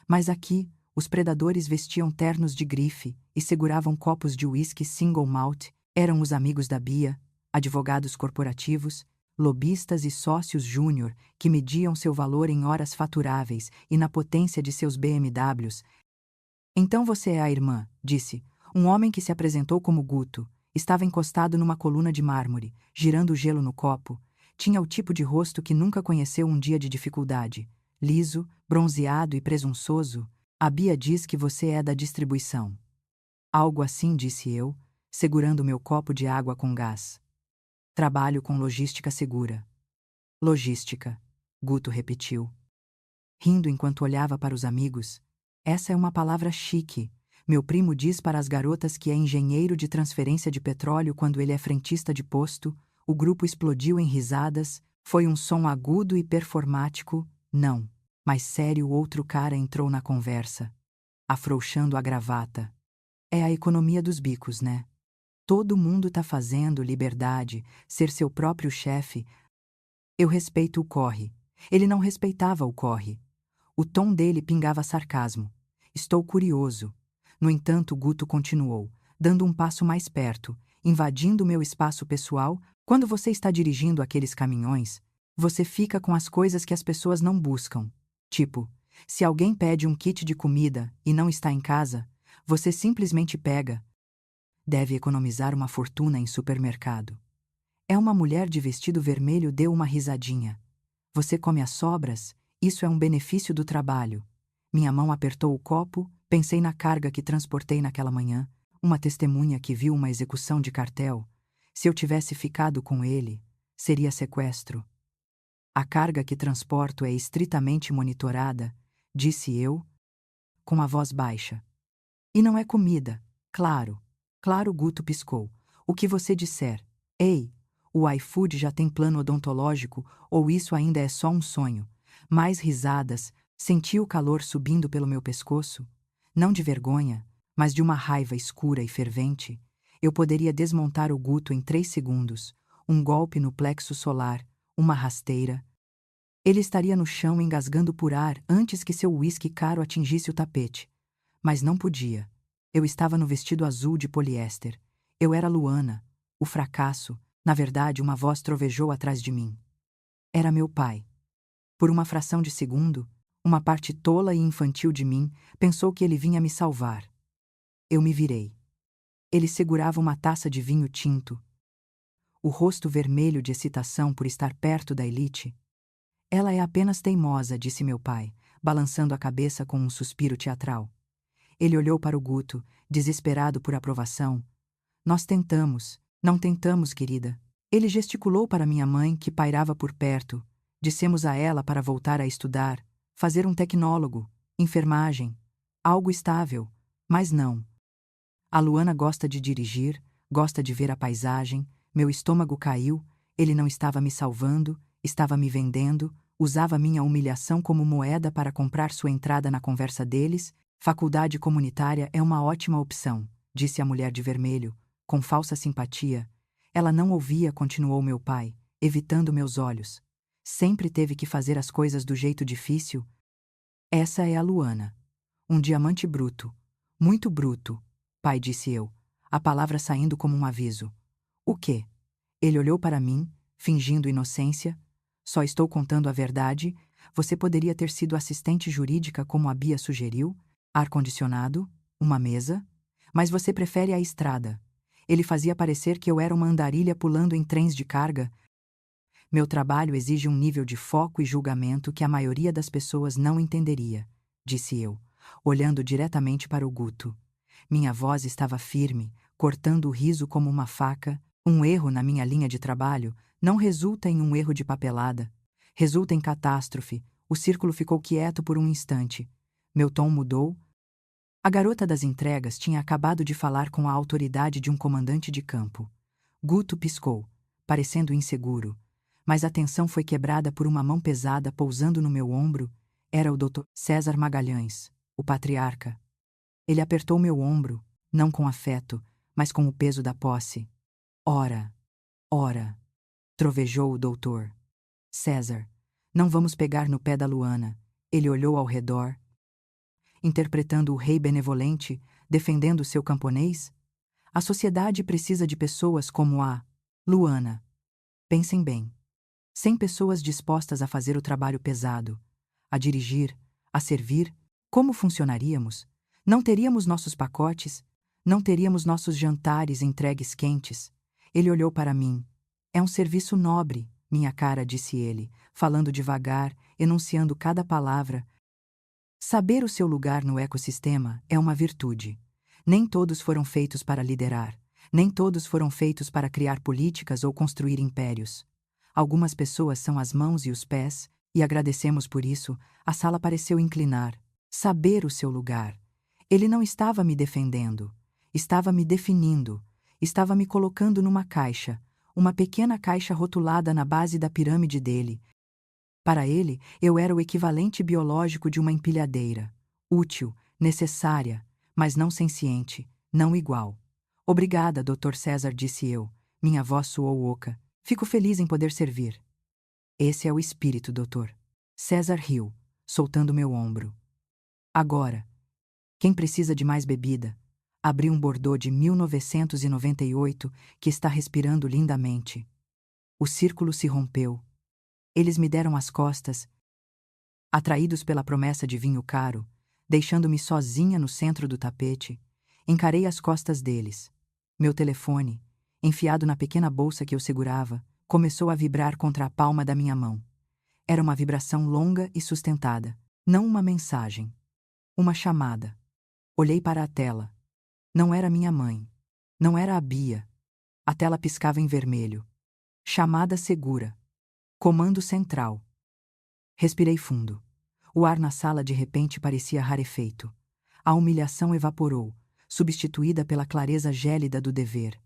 Mas aqui, os predadores vestiam ternos de grife e seguravam copos de uísque single malt. Eram os amigos da Bia, advogados corporativos, lobistas e sócios júnior que mediam seu valor em horas faturáveis e na potência de seus BMWs. Então você é a irmã, disse. Um homem que se apresentou como Guto. Estava encostado numa coluna de mármore, girando o gelo no copo. Tinha o tipo de rosto que nunca conheceu um dia de dificuldade. Liso, bronzeado e presunçoso. A Bia diz que você é da distribuição. Algo assim, disse eu, segurando meu copo de água com gás. Trabalho com logística segura. Logística, Guto repetiu, rindo enquanto olhava para os amigos. Essa é uma palavra chique. Meu primo diz para as garotas que é engenheiro de transferência de petróleo quando ele é frentista de posto. O grupo explodiu em risadas. Foi um som agudo e performático. Não, mas sério, outro cara entrou na conversa, afrouxando a gravata. É a economia dos bicos, né? Todo mundo tá fazendo liberdade, ser seu próprio chefe. Eu respeito o corre. Ele não respeitava o corre. O tom dele pingava sarcasmo. Estou curioso. No entanto, Guto continuou, dando um passo mais perto, invadindo meu espaço pessoal. Quando você está dirigindo aqueles caminhões, você fica com as coisas que as pessoas não buscam. Tipo, se alguém pede um kit de comida e não está em casa, você simplesmente pega. Deve economizar uma fortuna em supermercado. É uma mulher de vestido vermelho deu uma risadinha. Você come as sobras? Isso é um benefício do trabalho. Minha mão apertou o copo, pensei na carga que transportei naquela manhã, uma testemunha que viu uma execução de cartel. Se eu tivesse ficado com ele, seria sequestro. A carga que transporto é estritamente monitorada, disse eu, com a voz baixa. E não é comida, claro. Claro, Guto piscou. O que você disser. Ei, o iFood já tem plano odontológico ou isso ainda é só um sonho? Mais risadas, senti o calor subindo pelo meu pescoço. Não de vergonha, mas de uma raiva escura e fervente. Eu poderia desmontar o Guto em 3 segundos. Um golpe no plexo solar, uma rasteira. Ele estaria no chão engasgando por ar antes que seu uísque caro atingisse o tapete. Mas não podia. Eu estava no vestido azul de poliéster. Eu era Luana, o fracasso. Na verdade, uma voz trovejou atrás de mim. Era meu pai. Por uma fração de segundo, uma parte tola e infantil de mim pensou que ele vinha me salvar. Eu me virei. Ele segurava uma taça de vinho tinto. O rosto vermelho de excitação por estar perto da elite. Ela é apenas teimosa, disse meu pai, balançando a cabeça com um suspiro teatral. Ele olhou para o Guto, desesperado por aprovação. Nós tentamos. Não tentamos, querida. Ele gesticulou para minha mãe, que pairava por perto. Dissemos a ela para voltar a estudar, fazer um tecnólogo, enfermagem, algo estável. Mas não. A Luana gosta de dirigir, gosta de ver a paisagem. Meu estômago caiu. Ele não estava me salvando, estava me vendendo, usava minha humilhação como moeda para comprar sua entrada na conversa deles. Faculdade comunitária é uma ótima opção, disse a mulher de vermelho, com falsa simpatia. Ela não ouvia, continuou meu pai, evitando meus olhos. Sempre teve que fazer as coisas do jeito difícil. Essa é a Luana. Um diamante bruto. Muito bruto, pai, disse eu, a palavra saindo como um aviso. O quê? Ele olhou para mim, fingindo inocência. Só estou contando a verdade. Você poderia ter sido assistente jurídica como a Bia sugeriu? Ar-condicionado, uma mesa, mas você prefere a estrada. Ele fazia parecer que eu era uma andarilha pulando em trens de carga. Meu trabalho exige um nível de foco e julgamento que a maioria das pessoas não entenderia, disse eu, olhando diretamente para o Guto. Minha voz estava firme, cortando o riso como uma faca. Um erro na minha linha de trabalho não resulta em um erro de papelada. Resulta em catástrofe. O círculo ficou quieto por um instante. Meu tom mudou. A garota das entregas tinha acabado de falar com a autoridade de um comandante de campo. Guto piscou, parecendo inseguro, mas a tensão foi quebrada por uma mão pesada pousando no meu ombro. Era o Dr. César Magalhães, o patriarca. Ele apertou meu ombro, não com afeto, mas com o peso da posse. Ora, ora, trovejou o doutor. César, não vamos pegar no pé da Luana. Ele olhou ao redor, interpretando o rei benevolente, defendendo seu camponês? A sociedade precisa de pessoas como a Luana. Pensem bem. 100 pessoas dispostas a fazer o trabalho pesado, a dirigir, a servir, como funcionaríamos? Não teríamos nossos pacotes, não teríamos nossos jantares entregues quentes. Ele olhou para mim. É um serviço nobre, minha cara, disse ele, falando devagar, enunciando cada palavra. Saber o seu lugar no ecossistema é uma virtude. Nem todos foram feitos para liderar, nem todos foram feitos para criar políticas ou construir impérios. Algumas pessoas são as mãos e os pés, e agradecemos por isso. A sala pareceu inclinar. Saber o seu lugar. Ele não estava me defendendo, estava me definindo, estava me colocando numa caixa, uma pequena caixa rotulada na base da pirâmide dele. Para ele, eu era o equivalente biológico de uma empilhadeira, útil, necessária, mas não senciente, não igual. Obrigada, Dr. César, disse eu. Minha voz soou oca. Fico feliz em poder servir. Esse é o espírito, doutor. César riu, soltando meu ombro. Agora, quem precisa de mais bebida? Abri um Bordeaux de 1998 que está respirando lindamente. O círculo se rompeu. Eles me deram as costas, atraídos pela promessa de vinho caro, deixando-me sozinha no centro do tapete. Encarei as costas deles. Meu telefone, enfiado na pequena bolsa que eu segurava, começou a vibrar contra a palma da minha mão. Era uma vibração longa e sustentada, não uma mensagem. Uma chamada. Olhei para a tela. Não era minha mãe. Não era a Bia. A tela piscava em vermelho. Chamada segura. Comando central. Respirei fundo. O ar na sala de repente parecia rarefeito. A humilhação evaporou, substituída pela clareza gélida do dever.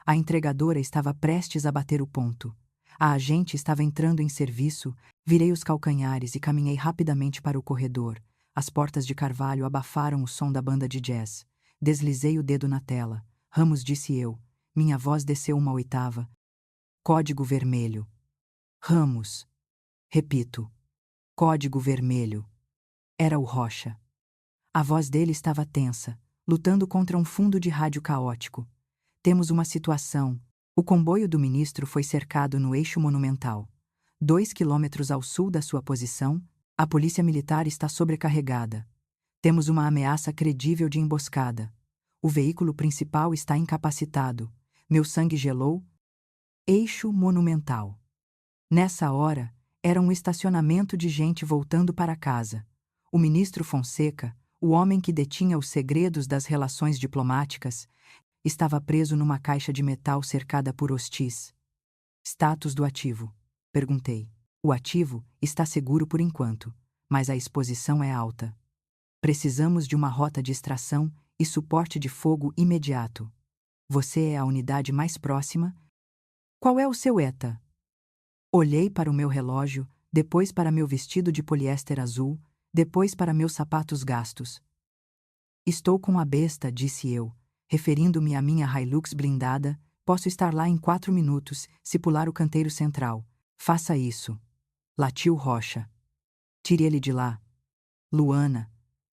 A entregadora estava prestes a bater o ponto. A agente estava entrando em serviço. Virei os calcanhares e caminhei rapidamente para o corredor. As portas de carvalho abafaram o som da banda de jazz. Deslizei o dedo na tela. Ramos, disse eu. Minha voz desceu uma oitava. Código vermelho. Ramos. Repito. Código vermelho. Era o Rocha. A voz dele estava tensa, lutando contra um fundo de rádio caótico. Temos uma situação. O comboio do ministro foi cercado no eixo monumental. 2 quilômetros ao sul da sua posição, a polícia militar está sobrecarregada. Temos uma ameaça credível de emboscada. O veículo principal está incapacitado. Meu sangue gelou. Eixo monumental. Nessa hora, era um estacionamento de gente voltando para casa. O ministro Fonseca, o homem que detinha os segredos das relações diplomáticas, estava preso numa caixa de metal cercada por hostis. Status do ativo? Perguntei. O ativo está seguro por enquanto, mas a exposição é alta. Precisamos de uma rota de extração e suporte de fogo imediato. Você é a unidade mais próxima? Qual é o seu ETA? Olhei para o meu relógio, depois para meu vestido de poliéster azul, depois para meus sapatos gastos. Estou com a besta, disse eu, referindo-me à minha Hilux blindada. Posso estar lá em 4 minutos, se pular o canteiro central. Faça isso. Latiu Rocha. Tire ele de lá. Luana,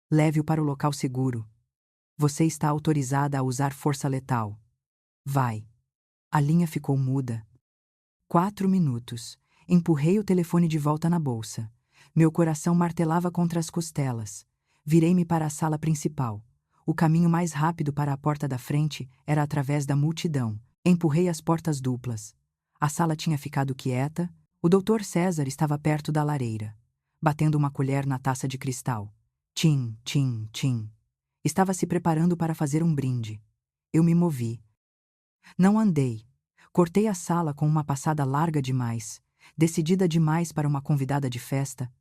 leve-o para o local seguro. Você está autorizada a usar força letal. Vai. A linha ficou muda. 4 minutos. Empurrei o telefone de volta na bolsa. Meu coração martelava contra as costelas. Virei-me para a sala principal. O caminho mais rápido para a porta da frente era através da multidão. Empurrei as portas duplas. A sala tinha ficado quieta. O Dr. César estava perto da lareira, batendo uma colher na taça de cristal. Tim, tim, tim. Estava se preparando para fazer um brinde. Eu me movi. Não andei. Cortei a sala com uma passada larga demais, decidida demais para uma convidada de festa.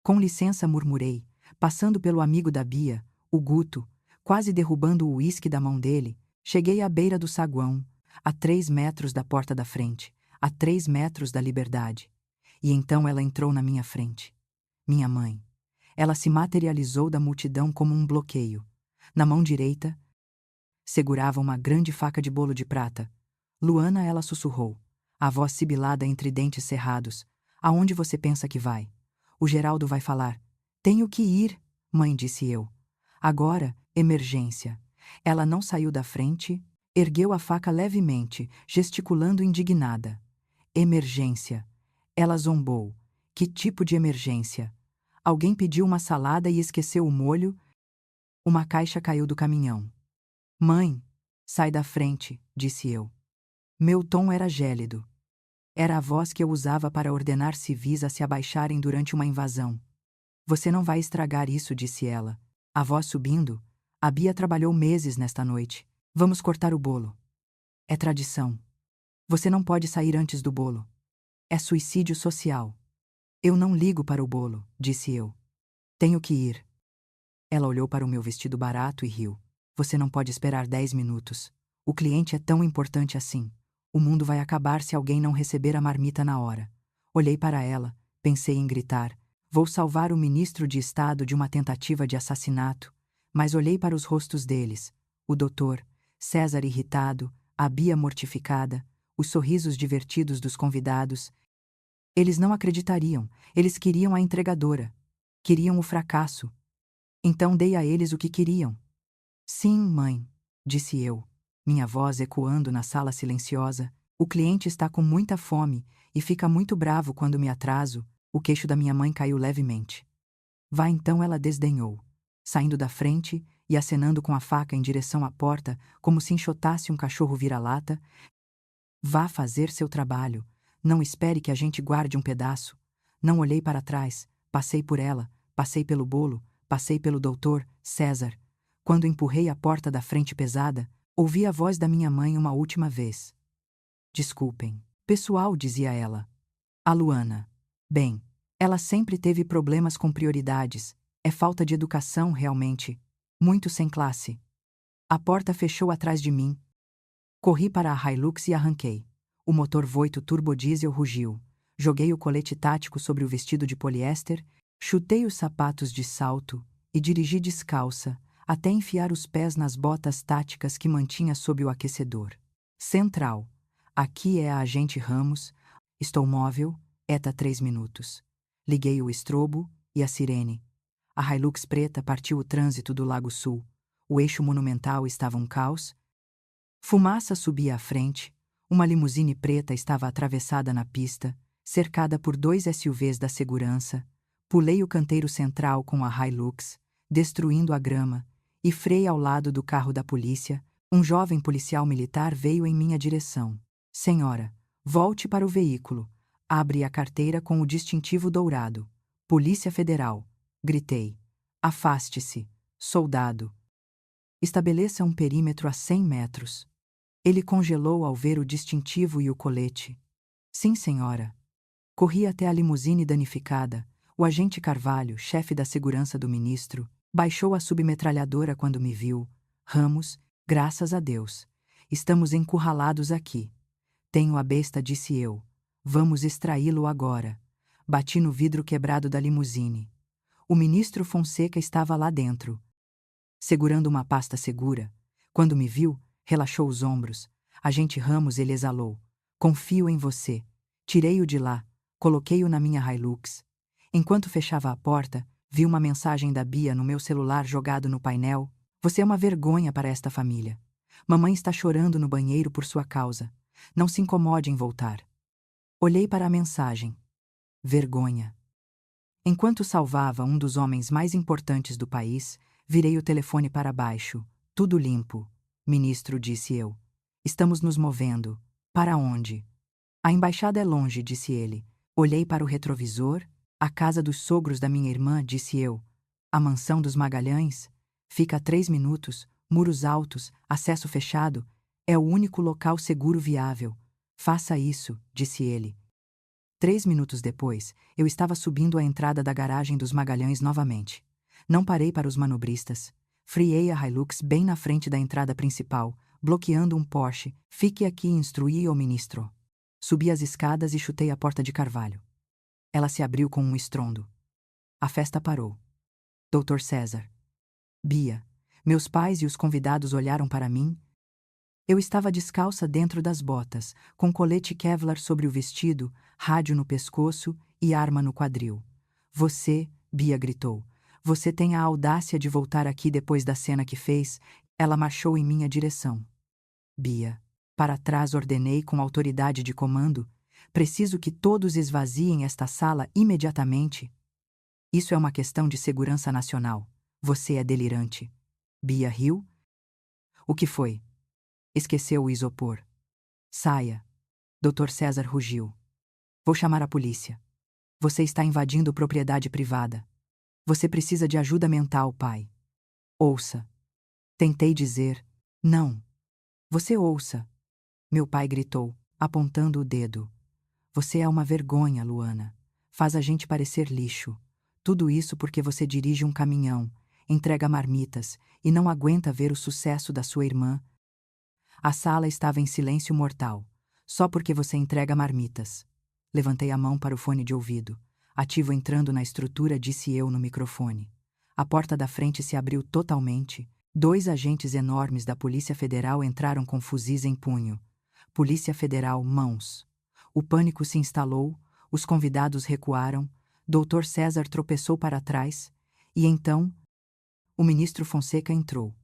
Com licença, murmurei, passando pelo amigo da Bia, o Guto, quase derrubando o uísque da mão dele. Cheguei à beira do saguão, a 3 metros da porta da frente, a 3 metros da liberdade. E então ela entrou na minha frente. Minha mãe. Ela se materializou da multidão como um bloqueio. Na mão direita, segurava uma grande faca de bolo de prata. Luana, ela sussurrou, a voz sibilada entre dentes cerrados. Aonde você pensa que vai? O Geraldo vai falar. Tenho que ir, mãe, disse eu. Agora, emergência. Ela não saiu da frente, ergueu a faca levemente, gesticulando indignada. Emergência. Ela zombou. Que tipo de emergência? Alguém pediu uma salada e esqueceu o molho? Uma caixa caiu do caminhão. Mãe, sai da frente, disse eu. Meu tom era gélido. Era a voz que eu usava para ordenar civis a se abaixarem durante uma invasão. Você não vai estragar isso, disse ela. A voz subindo. A Bia trabalhou meses nesta noite. Vamos cortar o bolo. É tradição. Você não pode sair antes do bolo. É suicídio social. Eu não ligo para o bolo, disse eu. Tenho que ir. Ela olhou para o meu vestido barato e riu. Você não pode esperar 10 minutos. O cliente é tão importante assim. O mundo vai acabar se alguém não receber a marmita na hora. Olhei para ela, pensei em gritar. Vou salvar o ministro de Estado de uma tentativa de assassinato. Mas olhei para os rostos deles. O doutor, César irritado, a Bia mortificada, os sorrisos divertidos dos convidados. Eles não acreditariam. Eles queriam a entregadora. Queriam o fracasso. Então dei a eles o que queriam. Sim, mãe, disse eu, minha voz ecoando na sala silenciosa. O cliente está com muita fome e fica muito bravo quando me atraso. O queixo da minha mãe caiu levemente. Vá então, ela desdenhou, saindo da frente e acenando com a faca em direção à porta, como se enxotasse um cachorro vira-lata. Vá fazer seu trabalho. Não espere que a gente guarde um pedaço. Não olhei para trás. Passei por ela, passei pelo bolo, passei pelo doutor, César. Quando empurrei a porta da frente pesada, ouvi a voz da minha mãe uma última vez. Desculpem. Pessoal, dizia ela. A Luana. Bem, ela sempre teve problemas com prioridades. É falta de educação, realmente. Muito sem classe. A porta fechou atrás de mim. Corri para a Hilux e arranquei. O motor Voito turbodiesel rugiu. Joguei o colete tático sobre o vestido de poliéster, chutei os sapatos de salto e dirigi descalça, até enfiar os pés nas botas táticas que mantinha sob o aquecedor. Central. Aqui é a agente Ramos. Estou móvel. ETA 3 minutos. Liguei o estrobo e a sirene. A Hilux preta partiu o trânsito do Lago Sul. O eixo monumental estava um caos. Fumaça subia à frente. Uma limusine preta estava atravessada na pista, cercada por 2 SUVs da segurança. Pulei o canteiro central com a Hilux, destruindo a grama, e frei ao lado do carro da polícia. Um jovem policial militar veio em minha direção. Senhora, volte para o veículo. Abre a carteira com o distintivo dourado. Polícia Federal. Gritei. Afaste-se, soldado. Estabeleça um perímetro a 100 metros. Ele congelou ao ver o distintivo e o colete. Sim, senhora. Corri até a limusine danificada. O agente Carvalho, chefe da segurança do ministro, baixou a submetralhadora quando me viu. Ramos, graças a Deus. Estamos encurralados aqui. Tenho a besta, disse eu. Vamos extraí-lo agora. Bati no vidro quebrado da limusine. O ministro Fonseca estava lá dentro, segurando uma pasta segura. Quando me viu, relaxou os ombros. Agente Ramos, ele exalou. Confio em você. Tirei-o de lá, coloquei-o na minha Hilux. Enquanto fechava a porta, vi uma mensagem da Bia no meu celular jogado no painel. Você é uma vergonha para esta família. Mamãe está chorando no banheiro por sua causa. Não se incomode em voltar. Olhei para a mensagem. Vergonha. Enquanto salvava um dos homens mais importantes do país, Virei o telefone para baixo. Tudo limpo. Ministro, disse eu. Estamos nos movendo. Para onde? A embaixada é longe, disse ele. Olhei para o retrovisor. A casa dos sogros da minha irmã, disse eu. A mansão dos Magalhães? Fica a 3 minutos, muros altos, acesso fechado. É o único local seguro viável. Faça isso, disse ele. 3 minutos depois, eu estava subindo a entrada da garagem dos Magalhães novamente. Não parei para os manobristas. Freei a Hilux bem na frente da entrada principal, bloqueando um Porsche. Fique aqui e instruí o ministro. Subi as escadas e chutei a porta de carvalho. Ela se abriu com um estrondo. A festa parou. Dr. César. Bia. Meus pais e os convidados olharam para mim. Eu estava descalça dentro das botas, com colete Kevlar sobre o vestido, rádio no pescoço e arma no quadril. Você, Bia gritou, você tem a audácia de voltar aqui depois da cena que fez? Ela marchou em minha direção. Bia. Para trás ordenei com autoridade de comando. Preciso que todos esvaziem esta sala imediatamente. Isso é uma questão de segurança nacional. Você é delirante. Bia riu. O que foi? Esqueceu o isopor. Saia. Dr. César rugiu. Vou chamar a polícia. Você está invadindo propriedade privada. Você precisa de ajuda mental, pai. Ouça. Tentei dizer. Não. Você ouça. Meu pai gritou, apontando o dedo. Você é uma vergonha, Luana. Faz a gente parecer lixo. Tudo isso porque você dirige um caminhão, entrega marmitas e não aguenta ver o sucesso da sua irmã. A sala estava em silêncio mortal, só porque você entrega marmitas. Levantei a mão para o fone de ouvido. Ativo entrando na estrutura, disse eu no microfone. A porta da frente se abriu totalmente. 2 agentes enormes da Polícia Federal entraram com fuzis em punho. Polícia Federal, mãos. O pânico se instalou, os convidados recuaram, Dr. César tropeçou para trás, e então, o ministro Fonseca entrou.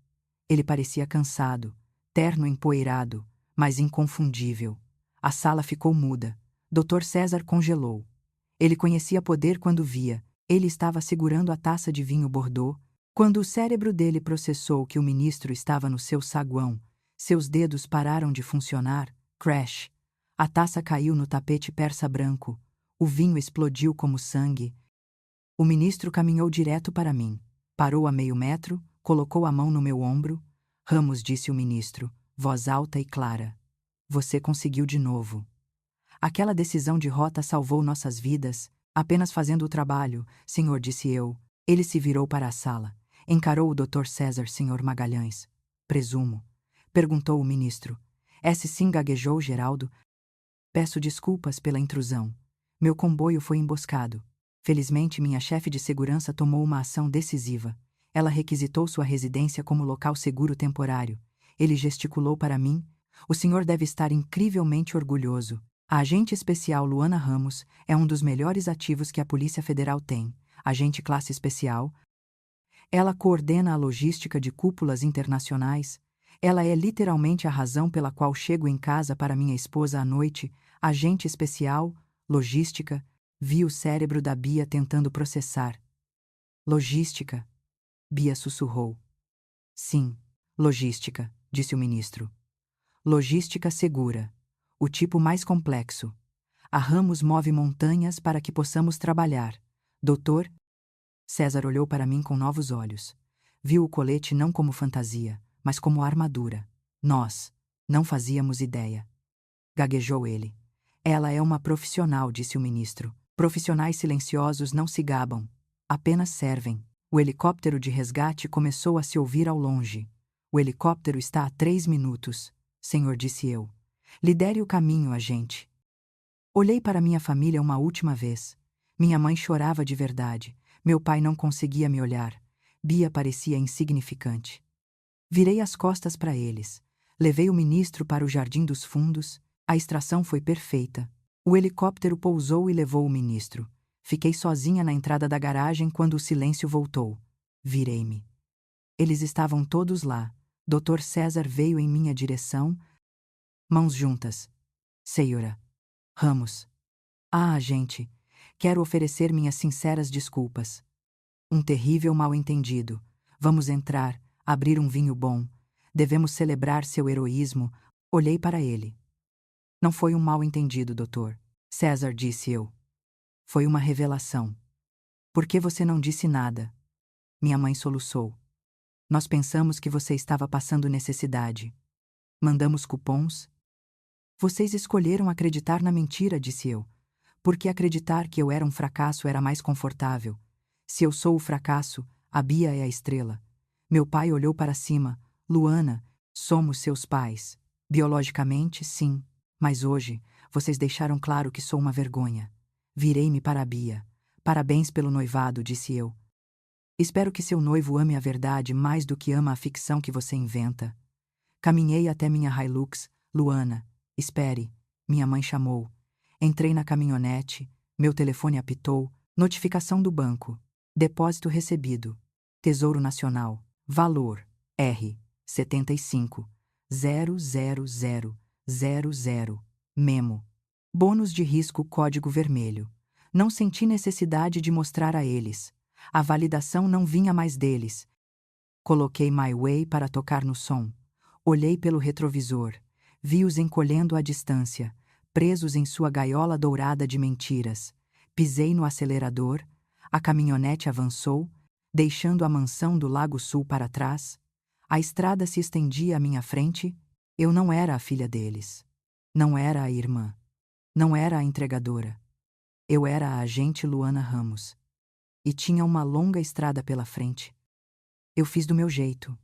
Ele parecia cansado, terno empoeirado, mas inconfundível. A sala ficou muda. Dr. César congelou. Ele conhecia poder quando via. Ele estava segurando a taça de vinho Bordeaux. Quando o cérebro dele processou que o ministro estava no seu saguão, seus dedos pararam de funcionar. Crash! A taça caiu no tapete persa branco. O vinho explodiu como sangue. O ministro caminhou direto para mim. Parou a meio metro, colocou a mão no meu ombro. Ramos, disse o ministro, voz alta e clara. Você conseguiu de novo. Aquela decisão de rota salvou nossas vidas. Apenas fazendo o trabalho, senhor, disse eu. Ele se virou para a sala. Encarou o Dr. César, senhor Magalhães. Presumo. Perguntou o ministro. Sim, gaguejou Geraldo. Peço desculpas pela intrusão. Meu comboio foi emboscado. Felizmente, minha chefe de segurança tomou uma ação decisiva. Ela requisitou sua residência como local seguro temporário. Ele gesticulou para mim. O senhor deve estar incrivelmente orgulhoso. A agente especial Luana Ramos é um dos melhores ativos que a Polícia Federal tem. Agente classe especial. Ela coordena a logística de cúpulas internacionais. Ela é literalmente a razão pela qual chego em casa para minha esposa à noite. Agente especial, logística. Vi o cérebro da Bia tentando processar. Logística. Bia sussurrou. Sim, logística, disse o ministro. Logística segura. O tipo mais complexo. A Ramos move montanhas para que possamos trabalhar. Doutor? César olhou para mim com novos olhos. Viu o colete não como fantasia, mas como armadura. Nós não fazíamos ideia. Gaguejou ele. Ela é uma profissional, disse o ministro. Profissionais silenciosos não se gabam. Apenas servem. O helicóptero de resgate começou a se ouvir ao longe. O helicóptero está a 3 minutos, senhor, disse eu. Lidere o caminho, agente. Olhei para minha família uma última vez. Minha mãe chorava de verdade. Meu pai não conseguia me olhar. Bia parecia insignificante. Virei as costas para eles. Levei o ministro para o Jardim dos Fundos. A extração foi perfeita. O helicóptero pousou e levou o ministro. Fiquei sozinha na entrada da garagem quando o silêncio voltou. Virei-me. Eles estavam todos lá. Dr. César veio em minha direção. Mãos juntas. Senhora Ramos. Ah, gente. Quero oferecer minhas sinceras desculpas. Um terrível mal-entendido. Vamos entrar, abrir um vinho bom. Devemos celebrar seu heroísmo. Olhei para ele. Não foi um mal-entendido, doutor. César, disse eu. Foi uma revelação. Por que você não disse nada? Minha mãe soluçou. Nós pensamos que você estava passando necessidade. Mandamos cupons. Vocês escolheram acreditar na mentira, disse eu. Porque acreditar que eu era um fracasso era mais confortável. Se eu sou o fracasso, a Bia é a estrela. Meu pai olhou para cima. Luana, somos seus pais. Biologicamente, sim. Mas hoje, vocês deixaram claro que sou uma vergonha. Virei-me para a Bia. Parabéns pelo noivado, disse eu. Espero que seu noivo ame a verdade mais do que ama a ficção que você inventa. Caminhei até minha Hilux. Luana, espere. Minha mãe chamou. Entrei na caminhonete. Meu telefone apitou. Notificação do banco. Depósito recebido. Tesouro Nacional. Valor. R. 75. 00000. Memo. Bônus de risco código vermelho. Não senti necessidade de mostrar a eles. A validação não vinha mais deles. Coloquei My Way para tocar no som. Olhei pelo retrovisor. Vi-os encolhendo à distância, presos em sua gaiola dourada de mentiras. Pisei no acelerador. A caminhonete avançou, deixando a mansão do Lago Sul para trás. A estrada se estendia à minha frente. Eu não era a filha deles. Não era a irmã. Não era a entregadora. Eu era a agente Luana Ramos. E tinha uma longa estrada pela frente. Eu fiz do meu jeito.